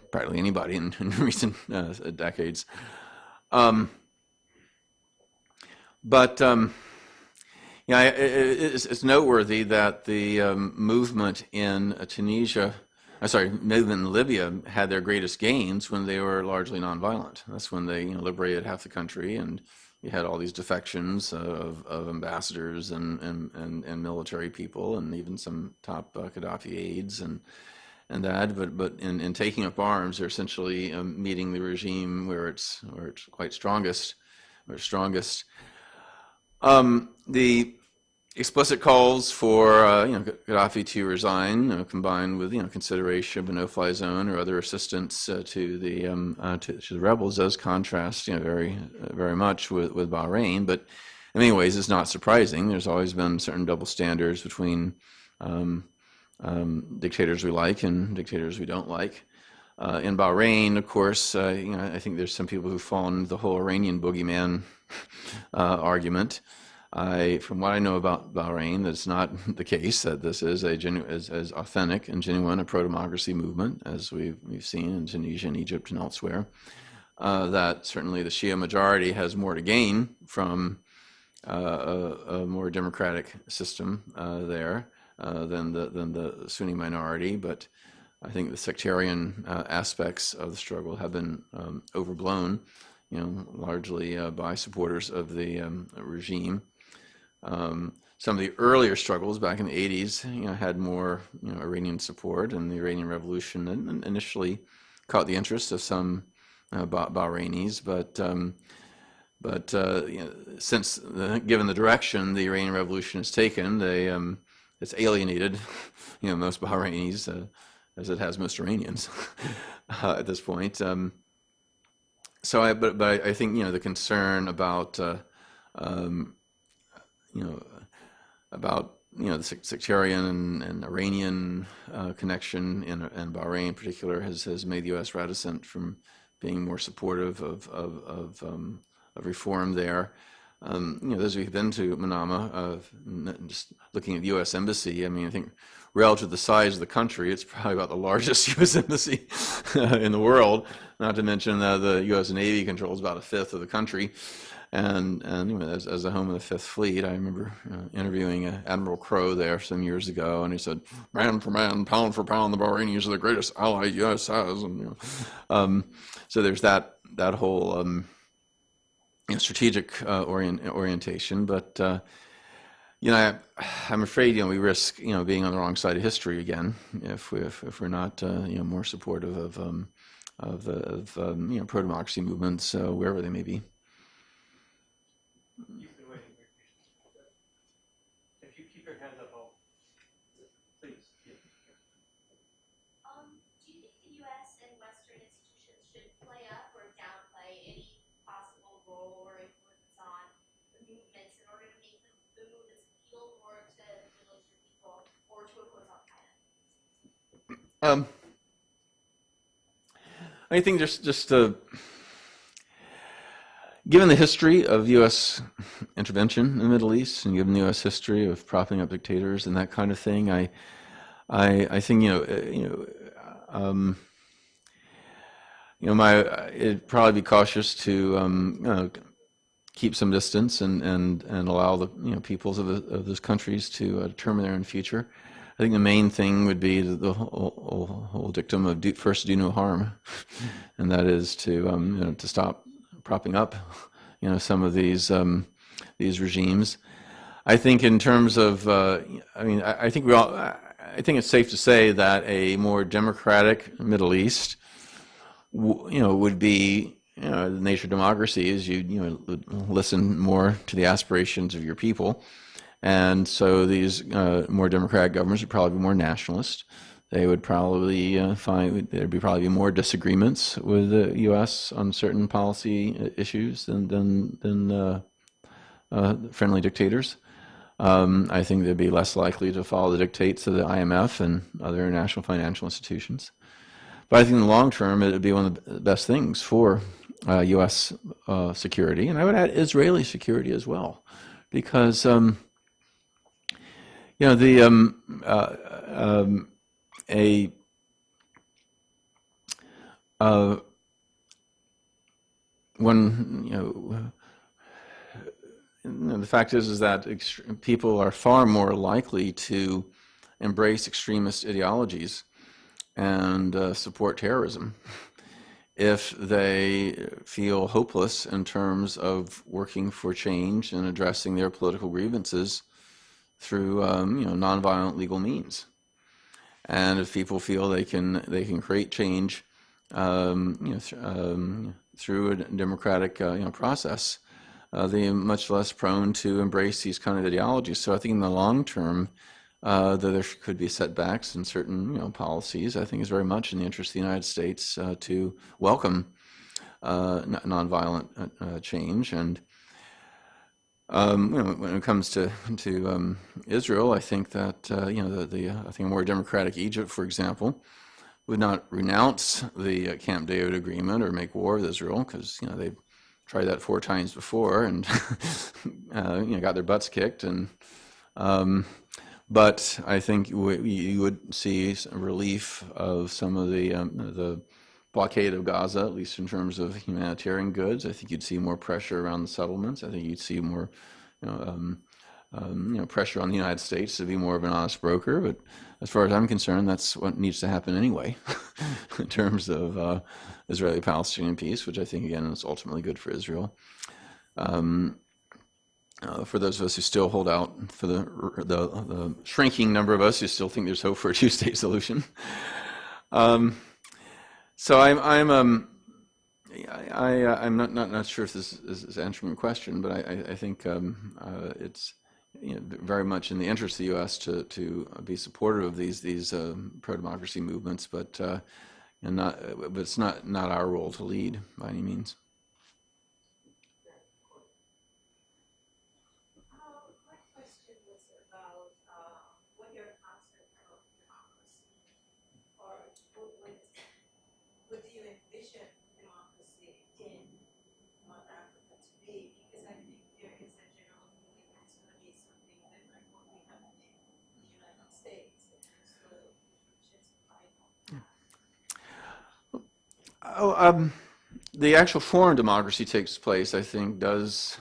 practically anybody in recent decades. It's noteworthy that the movement in movement in Libya had their greatest gains when they were largely nonviolent. That's when they liberated half the country, and you had all these defections of ambassadors and military people, and even some top Gaddafi aides and that. But in taking up arms, they're essentially meeting the regime where it's quite strongest. The explicit calls for Gaddafi to resign, combined with consideration of a no-fly zone or other assistance to the rebels, does contrast very very much with Bahrain. But in many ways, it's not surprising. There's always been certain double standards between dictators we like and dictators we don't like. In Bahrain, of course, I think there's some people who fall into the whole Iranian boogeyman argument. From what I know about Bahrain, that's not the case. That this is as authentic and genuine a pro-democracy movement as we've seen in Tunisia and Egypt and elsewhere. That certainly the Shia majority has more to gain from a more democratic system there than the Sunni minority. But I think the sectarian aspects of the struggle have been overblown, largely by supporters of the regime. Some of the earlier struggles back in the 80s, had more, Iranian support, and the Iranian Revolution initially caught the interest of some Bahrainis, but since given the direction the Iranian Revolution has taken, it's alienated, most Bahrainis, as it has most Iranians at this point. But I think the concern about the sectarian and Iranian connection in Bahrain in particular has made the U.S. reticent from being more supportive of reform there. Those who've been to Manama, just looking at the U.S. Embassy, I think relative to the size of the country, it's probably about the largest U.S. Embassy in the world, not to mention the U.S. Navy controls about a fifth of the country. And as the home of the Fifth Fleet, I remember interviewing Admiral Crowe there some years ago, and he said, "Man for man, pound for pound, the Bahrainis are the greatest ally U.S. has." And so there's that whole strategic orientation. But I'm afraid we risk being on the wrong side of history again if we're not more supportive of pro-democracy movements wherever they may be. You've been waiting for your If you keep your hand up, please. Yeah. Do you think the U.S. and Western institutions should play up or downplay any possible role or influence on the movements in order to make the movements appeal more to Middle Eastern people or to oppose Al-Qaeda? I think there's just given the history of U.S. intervention in the Middle East, and given the U.S. history of propping up dictators and that kind of thing, I think it'd probably be cautious to keep some distance and allow the peoples of those countries to determine their own future. I think the main thing would be the whole dictum of first do no harm, and that is to stop propping up, some of these regimes. I think in terms of, I think it's safe to say that a more democratic Middle East would be, the nature of democracy is you listen more to the aspirations of your people. And so these more democratic governments would probably be more nationalist. They would probably there'd be probably more disagreements with the U.S. on certain policy issues than friendly dictators. I think they'd be less likely to follow the dictates of the IMF and other international financial institutions. But I think in the long term, it would be one of the best things for U.S. Security, and I would add Israeli security as well, because the fact is that people are far more likely to embrace extremist ideologies and support terrorism if they feel hopeless in terms of working for change and addressing their political grievances through nonviolent legal means. And if people feel they can create change through a democratic process, they're much less prone to embrace these kind of ideologies. So I think in the long term, though there could be setbacks in certain policies, I think it's very much in the interest of the United States to welcome nonviolent change. And when it comes to Israel, I think that I think a more democratic Egypt, for example, would not renounce the Camp David agreement or make war with Israel, because they've tried that 4 times before and got their butts kicked. And but I think you would see a relief of some of the blockade of Gaza, at least in terms of humanitarian goods. I think you'd see more pressure around the settlements. I think you'd see more pressure on the United States to be more of an honest broker. But as far as I'm concerned, that's what needs to happen anyway in terms of Israeli-Palestinian peace, which I think, again, is ultimately good for Israel. For those of us who still hold out, for the shrinking number of us who still think there's hope for a 2-state solution. So I'm not sure if this is answering your question, but I think it's very much in the interest of the U.S. to be supportive of these pro-democracy movements, but it's not our role to lead by any means. My question was about what your concept of democracy, or what do you envision democracy in North Africa to be? Because I think there is a general feeling that it's going to be something different what we have in the United States. So just find out. The actual form of democracy takes place, I think, does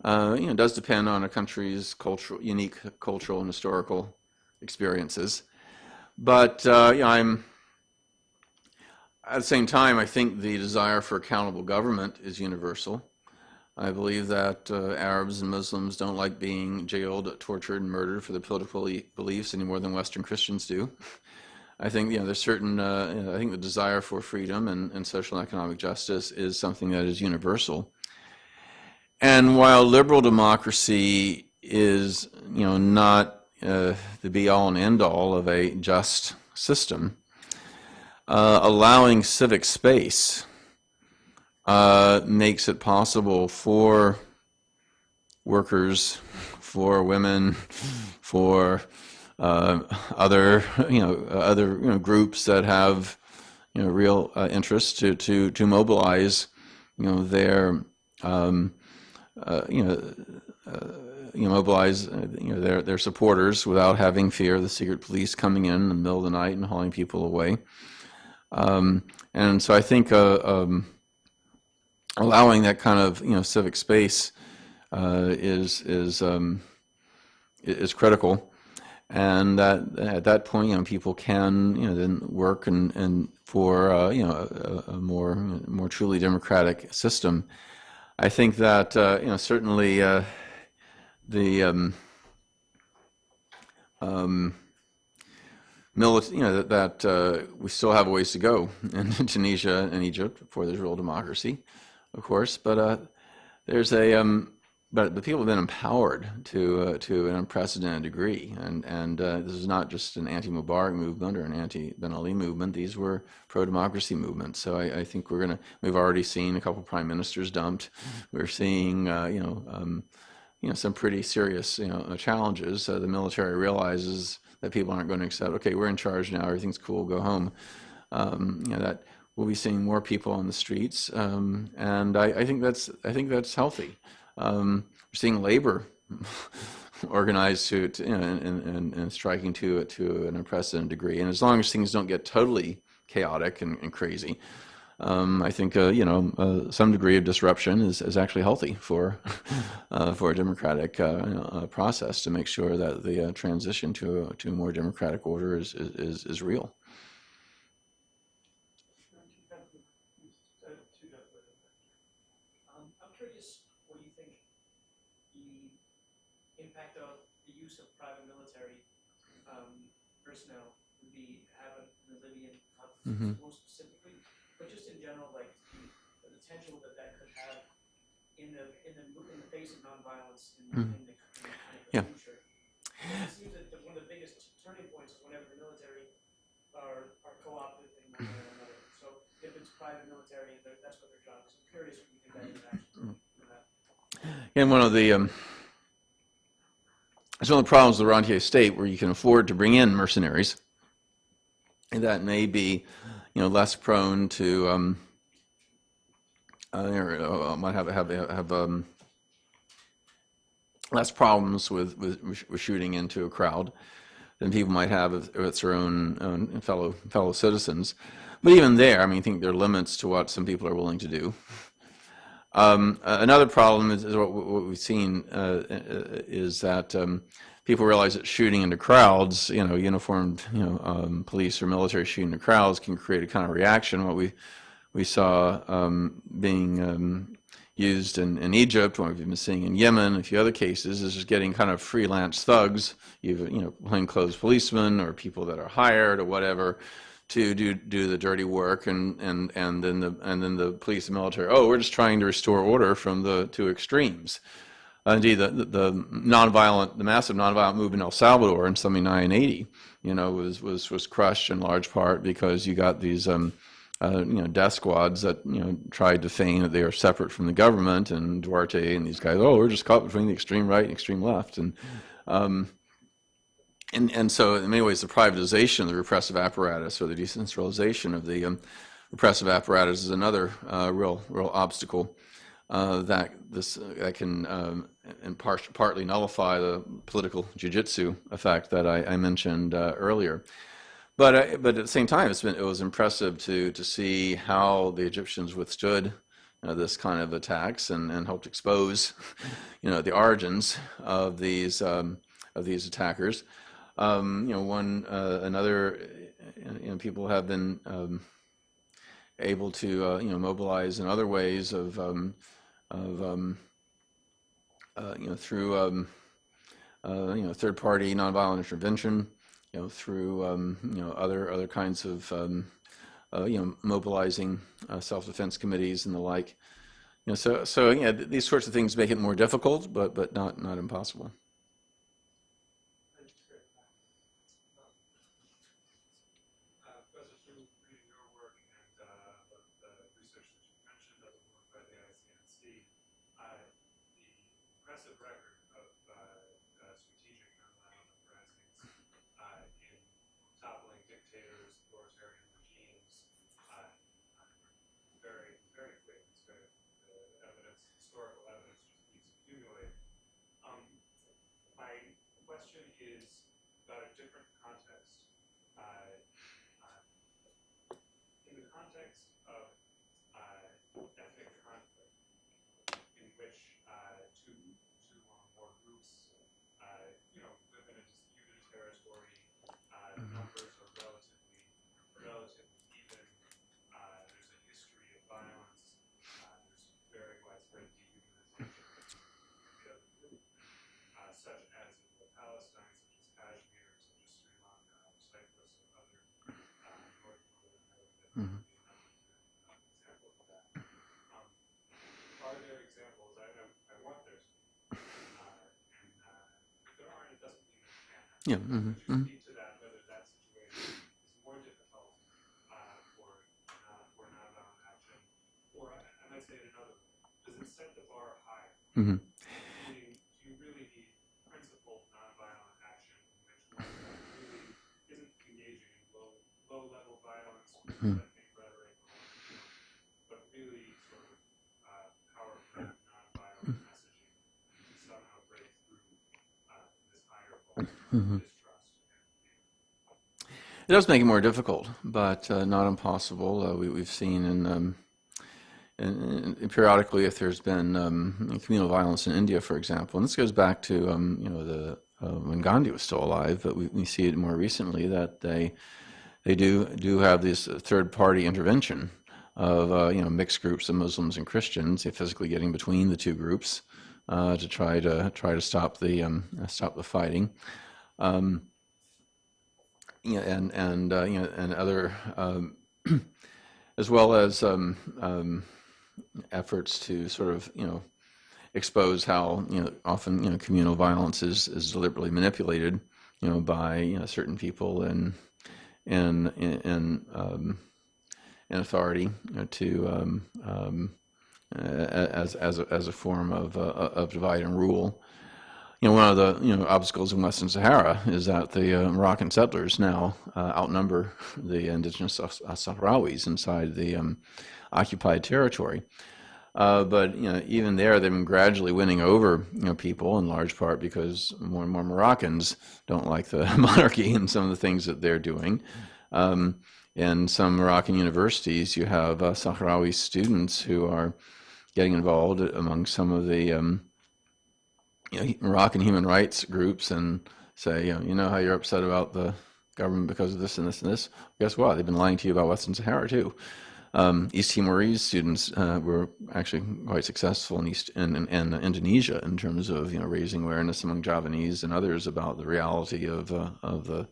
depend on a country's unique cultural and historical experiences. But I'm at the same time, I think the desire for accountable government is universal. I believe that Arabs and Muslims don't like being jailed, tortured, and murdered for their political beliefs any more than Western Christians do. I think there's certain. I think the desire for freedom and social and economic justice is something that is universal. And while liberal democracy is not the be-all and end-all of a just system, allowing civic space makes it possible for workers, for women, for other groups that have real interest to mobilize their mobilize their supporters without having fear of the secret police coming in the middle of the night and hauling people away. And so I think allowing that kind of civic space is critical. And that at that point, people can then work and for a more truly democratic system. I think that certainly that we still have a ways to go in Tunisia and Egypt before there's real democracy, of course. But there's but the people have been empowered to an unprecedented degree, and this is not just an anti-Mubarak movement or an anti-Ben Ali movement. These were pro-democracy movements. So I think we've already seen a couple prime ministers dumped. We're seeing some pretty serious challenges. The military realizes that people aren't going to accept. Okay, we're in charge now. Everything's cool. Go home. That we'll be seeing more people on the streets, and I think that's healthy. We're seeing labor organized and striking to an unprecedented degree. And as long as things don't get totally chaotic and crazy, I think some degree of disruption is actually healthy for a democratic process to make sure that the transition to a more democratic order is real. I'm curious what you think the impact of the use of private military personnel would have in the Libyan conflict, more specifically, but just in general, like the potential that could have in the face of nonviolence in the future. It seems that one of the biggest turning points is whenever the military are co-opted in one way or another. So if it's private military, that's what their job is. I'm curious what you think that interaction for that. And it's one of the problems with the rentier state, where you can afford to bring in mercenaries, and that may be, less prone to might have less problems with shooting into a crowd than people might have if it's their own fellow citizens. But even there, I think there are limits to what some people are willing to do. Another problem is what we've seen is that people realize that shooting into crowds, uniformed police or military shooting into crowds can create a kind of reaction. What we saw being used in Egypt, what we've been seeing in Yemen, a few other cases, is just getting kind of freelance thugs, plainclothes policemen or people that are hired or whatever, to do the dirty work, and then the police and military, we're just trying to restore order from the two extremes. Indeed, the massive nonviolent movement in El Salvador in 79 and 80, was crushed in large part because you got these death squads that tried to feign that they are separate from the government, and Duarte and these guys, we're just caught between the extreme right and extreme left, and so in many ways the privatization of the repressive apparatus, or the decentralization of the repressive apparatus, is another real obstacle that can partly nullify the political jiu-jitsu effect that I mentioned earlier. But at the same time, it was impressive to see how the Egyptians withstood this kind of attacks and helped expose the origins of these attackers. People have been able to mobilize in other ways through third-party nonviolent intervention, through other kinds of mobilizing self-defense committees and the like. So these sorts of things make it more difficult, but not impossible. Yeah. Mm-hmm. Mm-hmm. Speak to that, whether that situation is more difficult for nonviolent action, or I might say it another way, does it set the bar higher? Mm-hmm. Meaning, do you really need principled nonviolent action in which one really isn't engaging in low-level violence, Mm-hmm. rhetoric, but really sort of powerful nonviolent messaging to somehow break through this higher vault Mm-hmm. of distrust? It does make it more difficult, but not impossible. We've seen in periodically, if there's been communal violence in India, for example, and this goes back to when Gandhi was still alive, but we see it more recently that they do have this third-party intervention of mixed groups of Muslims and Christians, physically getting between the two groups to try to stop the fighting. And other, as well as efforts to sort of expose how often communal violence is deliberately manipulated by certain people and authority to as a form of divide and rule. One of the obstacles in Western Sahara is that the Moroccan settlers now outnumber the indigenous Sahrawis inside the occupied territory. But even there, they've been gradually winning over people, in large part because more and more Moroccans don't like the monarchy and some of the things that they're doing. In some Moroccan universities, you have Sahrawi students who are getting involved among some of the Moroccan human rights groups and say, how you're upset about the government because of this and this and this. Guess what? They've been lying to you about Western Sahara too. East Timorese students were actually quite successful in Indonesia in terms of raising awareness among Javanese and others about the reality of the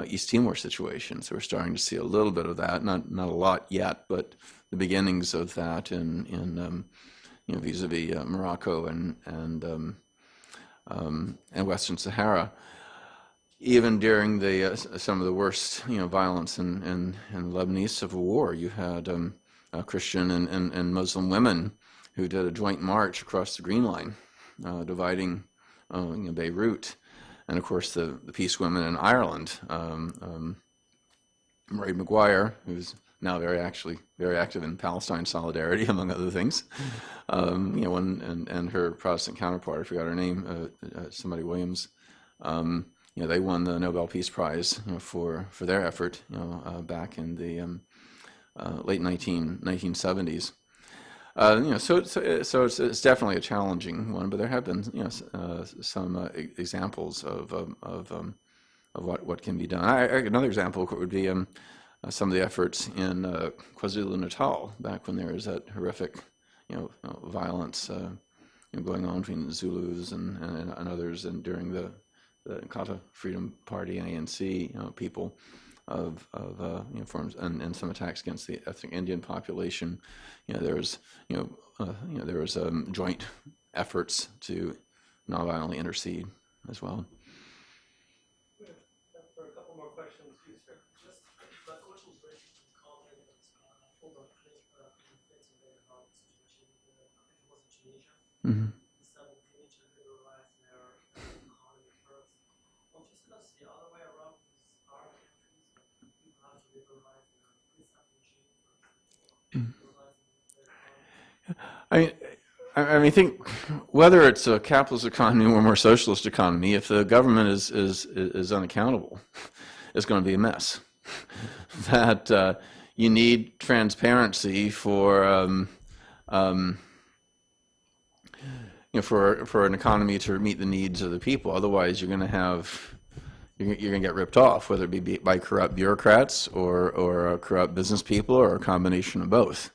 East Timor situation. So we're starting to see a little bit of that, not a lot yet, but the beginnings of that in vis-a-vis Morocco and Western Sahara. Even during some of the worst violence in the Lebanese civil war, you had Christian and Muslim women who did a joint march across the Green Line, dividing Beirut, and of course the peace women in Ireland, Mairead Maguire, who's now very active in Palestine solidarity, among other things. And her Protestant counterpart, I forgot her name, somebody Williams. They won the Nobel Peace Prize for their effort back in the late 1970s. So it's definitely a challenging one, but there have been some examples of what can be done. Another example would be some of the efforts in KwaZulu-Natal back when there was that horrific violence going on between Zulus and others, and during the Inkatha Freedom Party, ANC, people of forms and some attacks against the ethnic Indian population. There was joint efforts to nonviolently intercede as well. For a couple more questions, just my question is related to the comment that Fulton fits in very hard situation. I think it was in Tunisia. Mm-hmm. Instead of Tunisia liberalize their economy first. Don't you see that's the other way around with Arab countries? People have to liberalize their precept regime first. I think whether it's a capitalist economy or a more socialist economy, if the government is unaccountable, it's going to be a mess. That you need transparency for for an economy to meet the needs of the people. Otherwise, you're going to get ripped off, whether it be by corrupt bureaucrats or corrupt business people or a combination of both.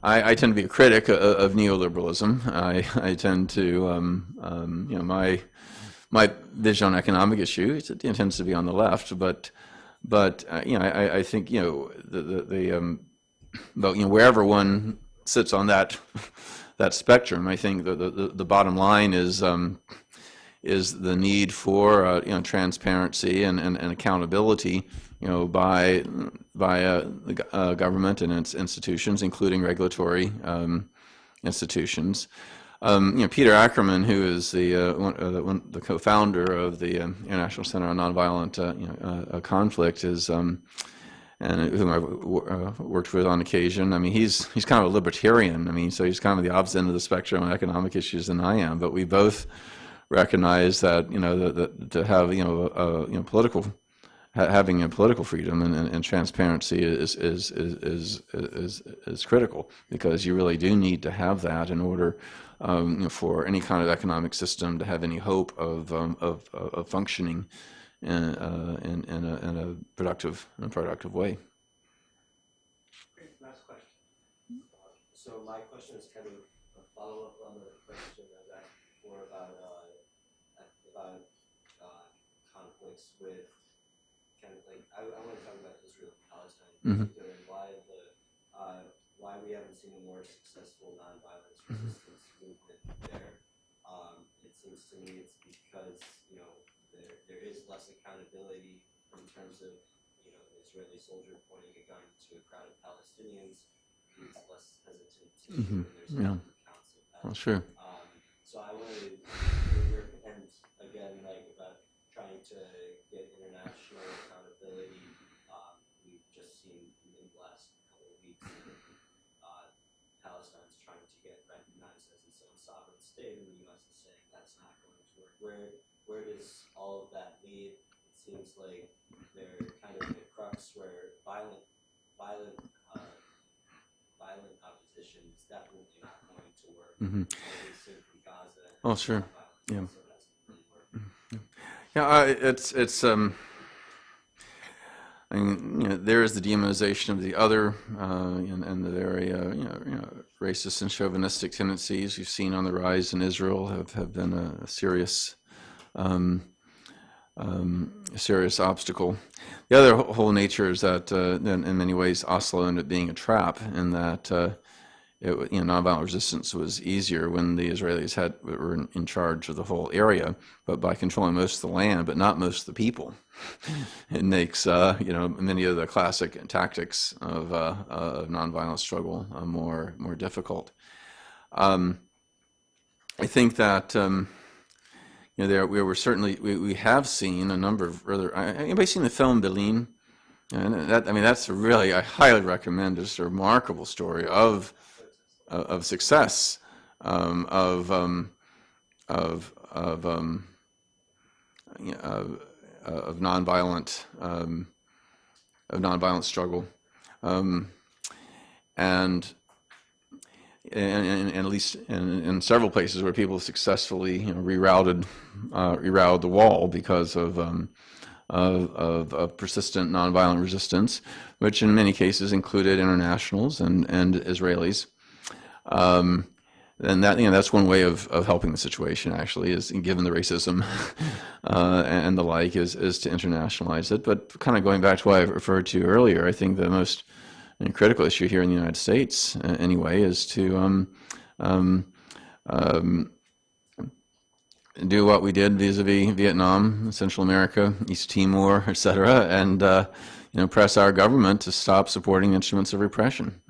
I tend to be a critic of neoliberalism. I tend to, my vision on economic issues, it tends to be on the left, but I think wherever one sits on that spectrum, I think the bottom line is is the need for transparency and accountability, by the government and its institutions, including regulatory institutions. Peter Ackerman, who is the co-founder of the International Center on Nonviolent Conflict, is and whom I've worked with on occasion. I mean, he's kind of a libertarian. I mean, so he's kind of the opposite end of the spectrum on economic issues than I am. But we both recognize that that to have having a political freedom and transparency is critical, because you really do need to have that in order for any kind of economic system to have any hope of functioning in a productive way. Great, last question. So my question is kind of a follow-up on the question I was asked before about conflicts with kind of like I want to talk about Israel and Palestine in particular, and why we haven't seen a more successful nonviolence resistance movement there. It seems to me it's because there is less accountability in terms of an Israeli soldier pointing a gun to a crowd of Palestinians. He's less hesitant to when there's accounts of that. Well, sure. So I wanted to hear, and again, like about trying to get international accountability. We've just seen in the last couple of weeks Palestine's trying to get recognized as its own sovereign state, and the U.S. is saying that's not going to work. Where does all of that lead? It seems like they're kind of in a crux where violent opposition is definitely not going to work. We've seen from Gaza. Oh, sure. Yeah. So it doesn't really work. Yeah, it's I mean, there is the demonization of the other, and the very racist and chauvinistic tendencies we've seen on the rise in Israel have been a serious obstacle. The other whole nature is that in many ways Oslo ended up being a trap, in that nonviolent resistance was easier when the Israelis were in charge of the whole area, but by controlling most of the land, but not most of the people, it makes many of the classic tactics of nonviolent struggle more difficult. I think that we have seen a number of anybody seen the film Berlin? And that's really, I highly recommend. It's a remarkable story of success, of nonviolent struggle, and at least in several places where people successfully rerouted the wall because of persistent nonviolent resistance, which in many cases included internationals and Israelis. And that's one way of helping the situation, actually, is given the racism and the like, is to internationalize it. But kind of going back to what I referred to earlier, I think the most critical issue here in the United States, anyway, is to do what we did vis-a-vis Vietnam, Central America, East Timor, etc., and press our government to stop supporting instruments of repression.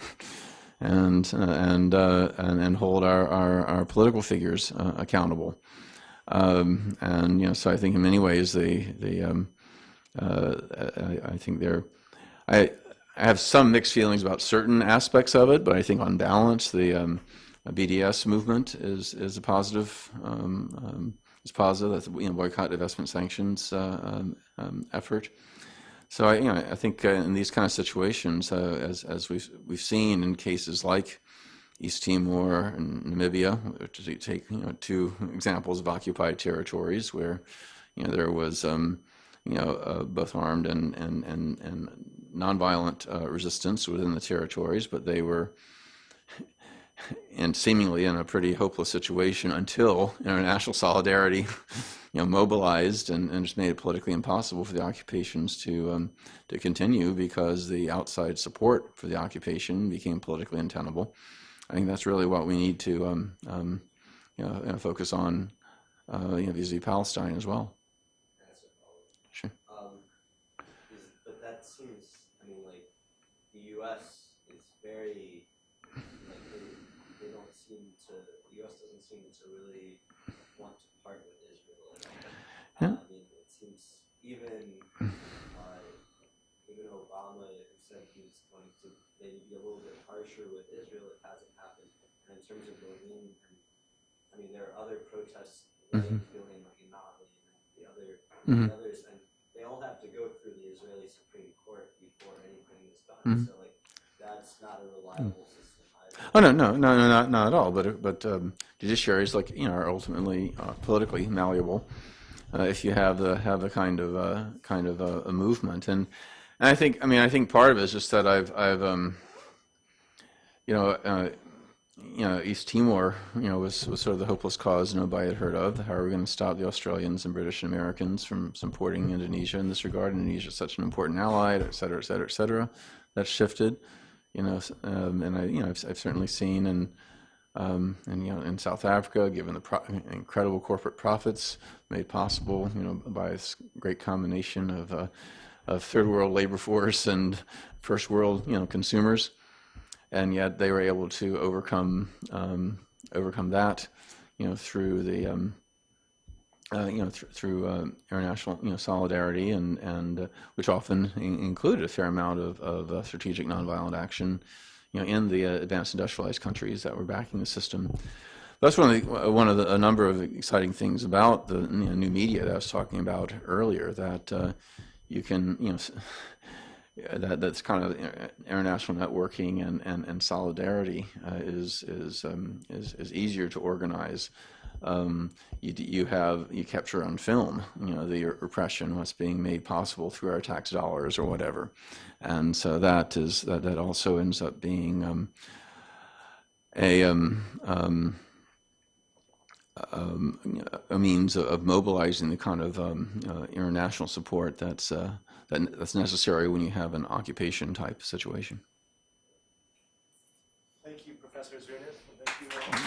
And hold our political figures accountable, so I think in many ways I think I have some mixed feelings about certain aspects of it, but I think on balance the BDS movement is a positive. It's positive. That's boycott, divestment, sanctions effort. So I think in these kind of situations, as we've seen in cases like East Timor and Namibia, to take two examples of occupied territories where there was both armed and nonviolent resistance within the territories, but they were and seemingly in a pretty hopeless situation until international solidarity mobilized and just made it politically impossible for the occupations to continue, because the outside support for the occupation became politically untenable. I think that's really what we need to focus on vis-a-vis Palestine as well. That's a follow-up. Sure. But that seems, I mean, like, the U.S. is very, like, they don't seem to, the U.S. doesn't seem to really want to part with Israel at all. Yeah. I mean, it seems even Obama, who said he was going to maybe be a little bit harsher with Israel, it hasn't happened. And in terms of Berlin, and I mean, there are other protests like killing like Inali and the others, and they all have to go through the Israeli Supreme Court before anything is done. So like, that's not a reliable system either. Oh no, not at all. But judiciaries, like are ultimately politically malleable if you have the kind of a movement. And I think part of it is just that I've East Timor was sort of the hopeless cause nobody had heard of. How are we going to stop the Australians and British and Americans from supporting Indonesia in this regard? Indonesia is such an important ally, et cetera, et cetera, et cetera. That's shifted, and I've certainly seen in South Africa, given the incredible corporate profits made possible by this great combination of third world labor force and first world consumers, and yet they were able to overcome that through the through international solidarity and which often included a fair amount of strategic nonviolent action in the advanced industrialized countries that were backing the system. That's one of a number of exciting things about the new media that I was talking about earlier, that you can that's kind of international networking and solidarity is easier to organize. You capture on film the repression, what's being made possible through our tax dollars or whatever, and so that also ends up being a means of mobilizing the kind of international support that's necessary when you have an occupation type situation. Thank you, Professor Zunes. Thank you all.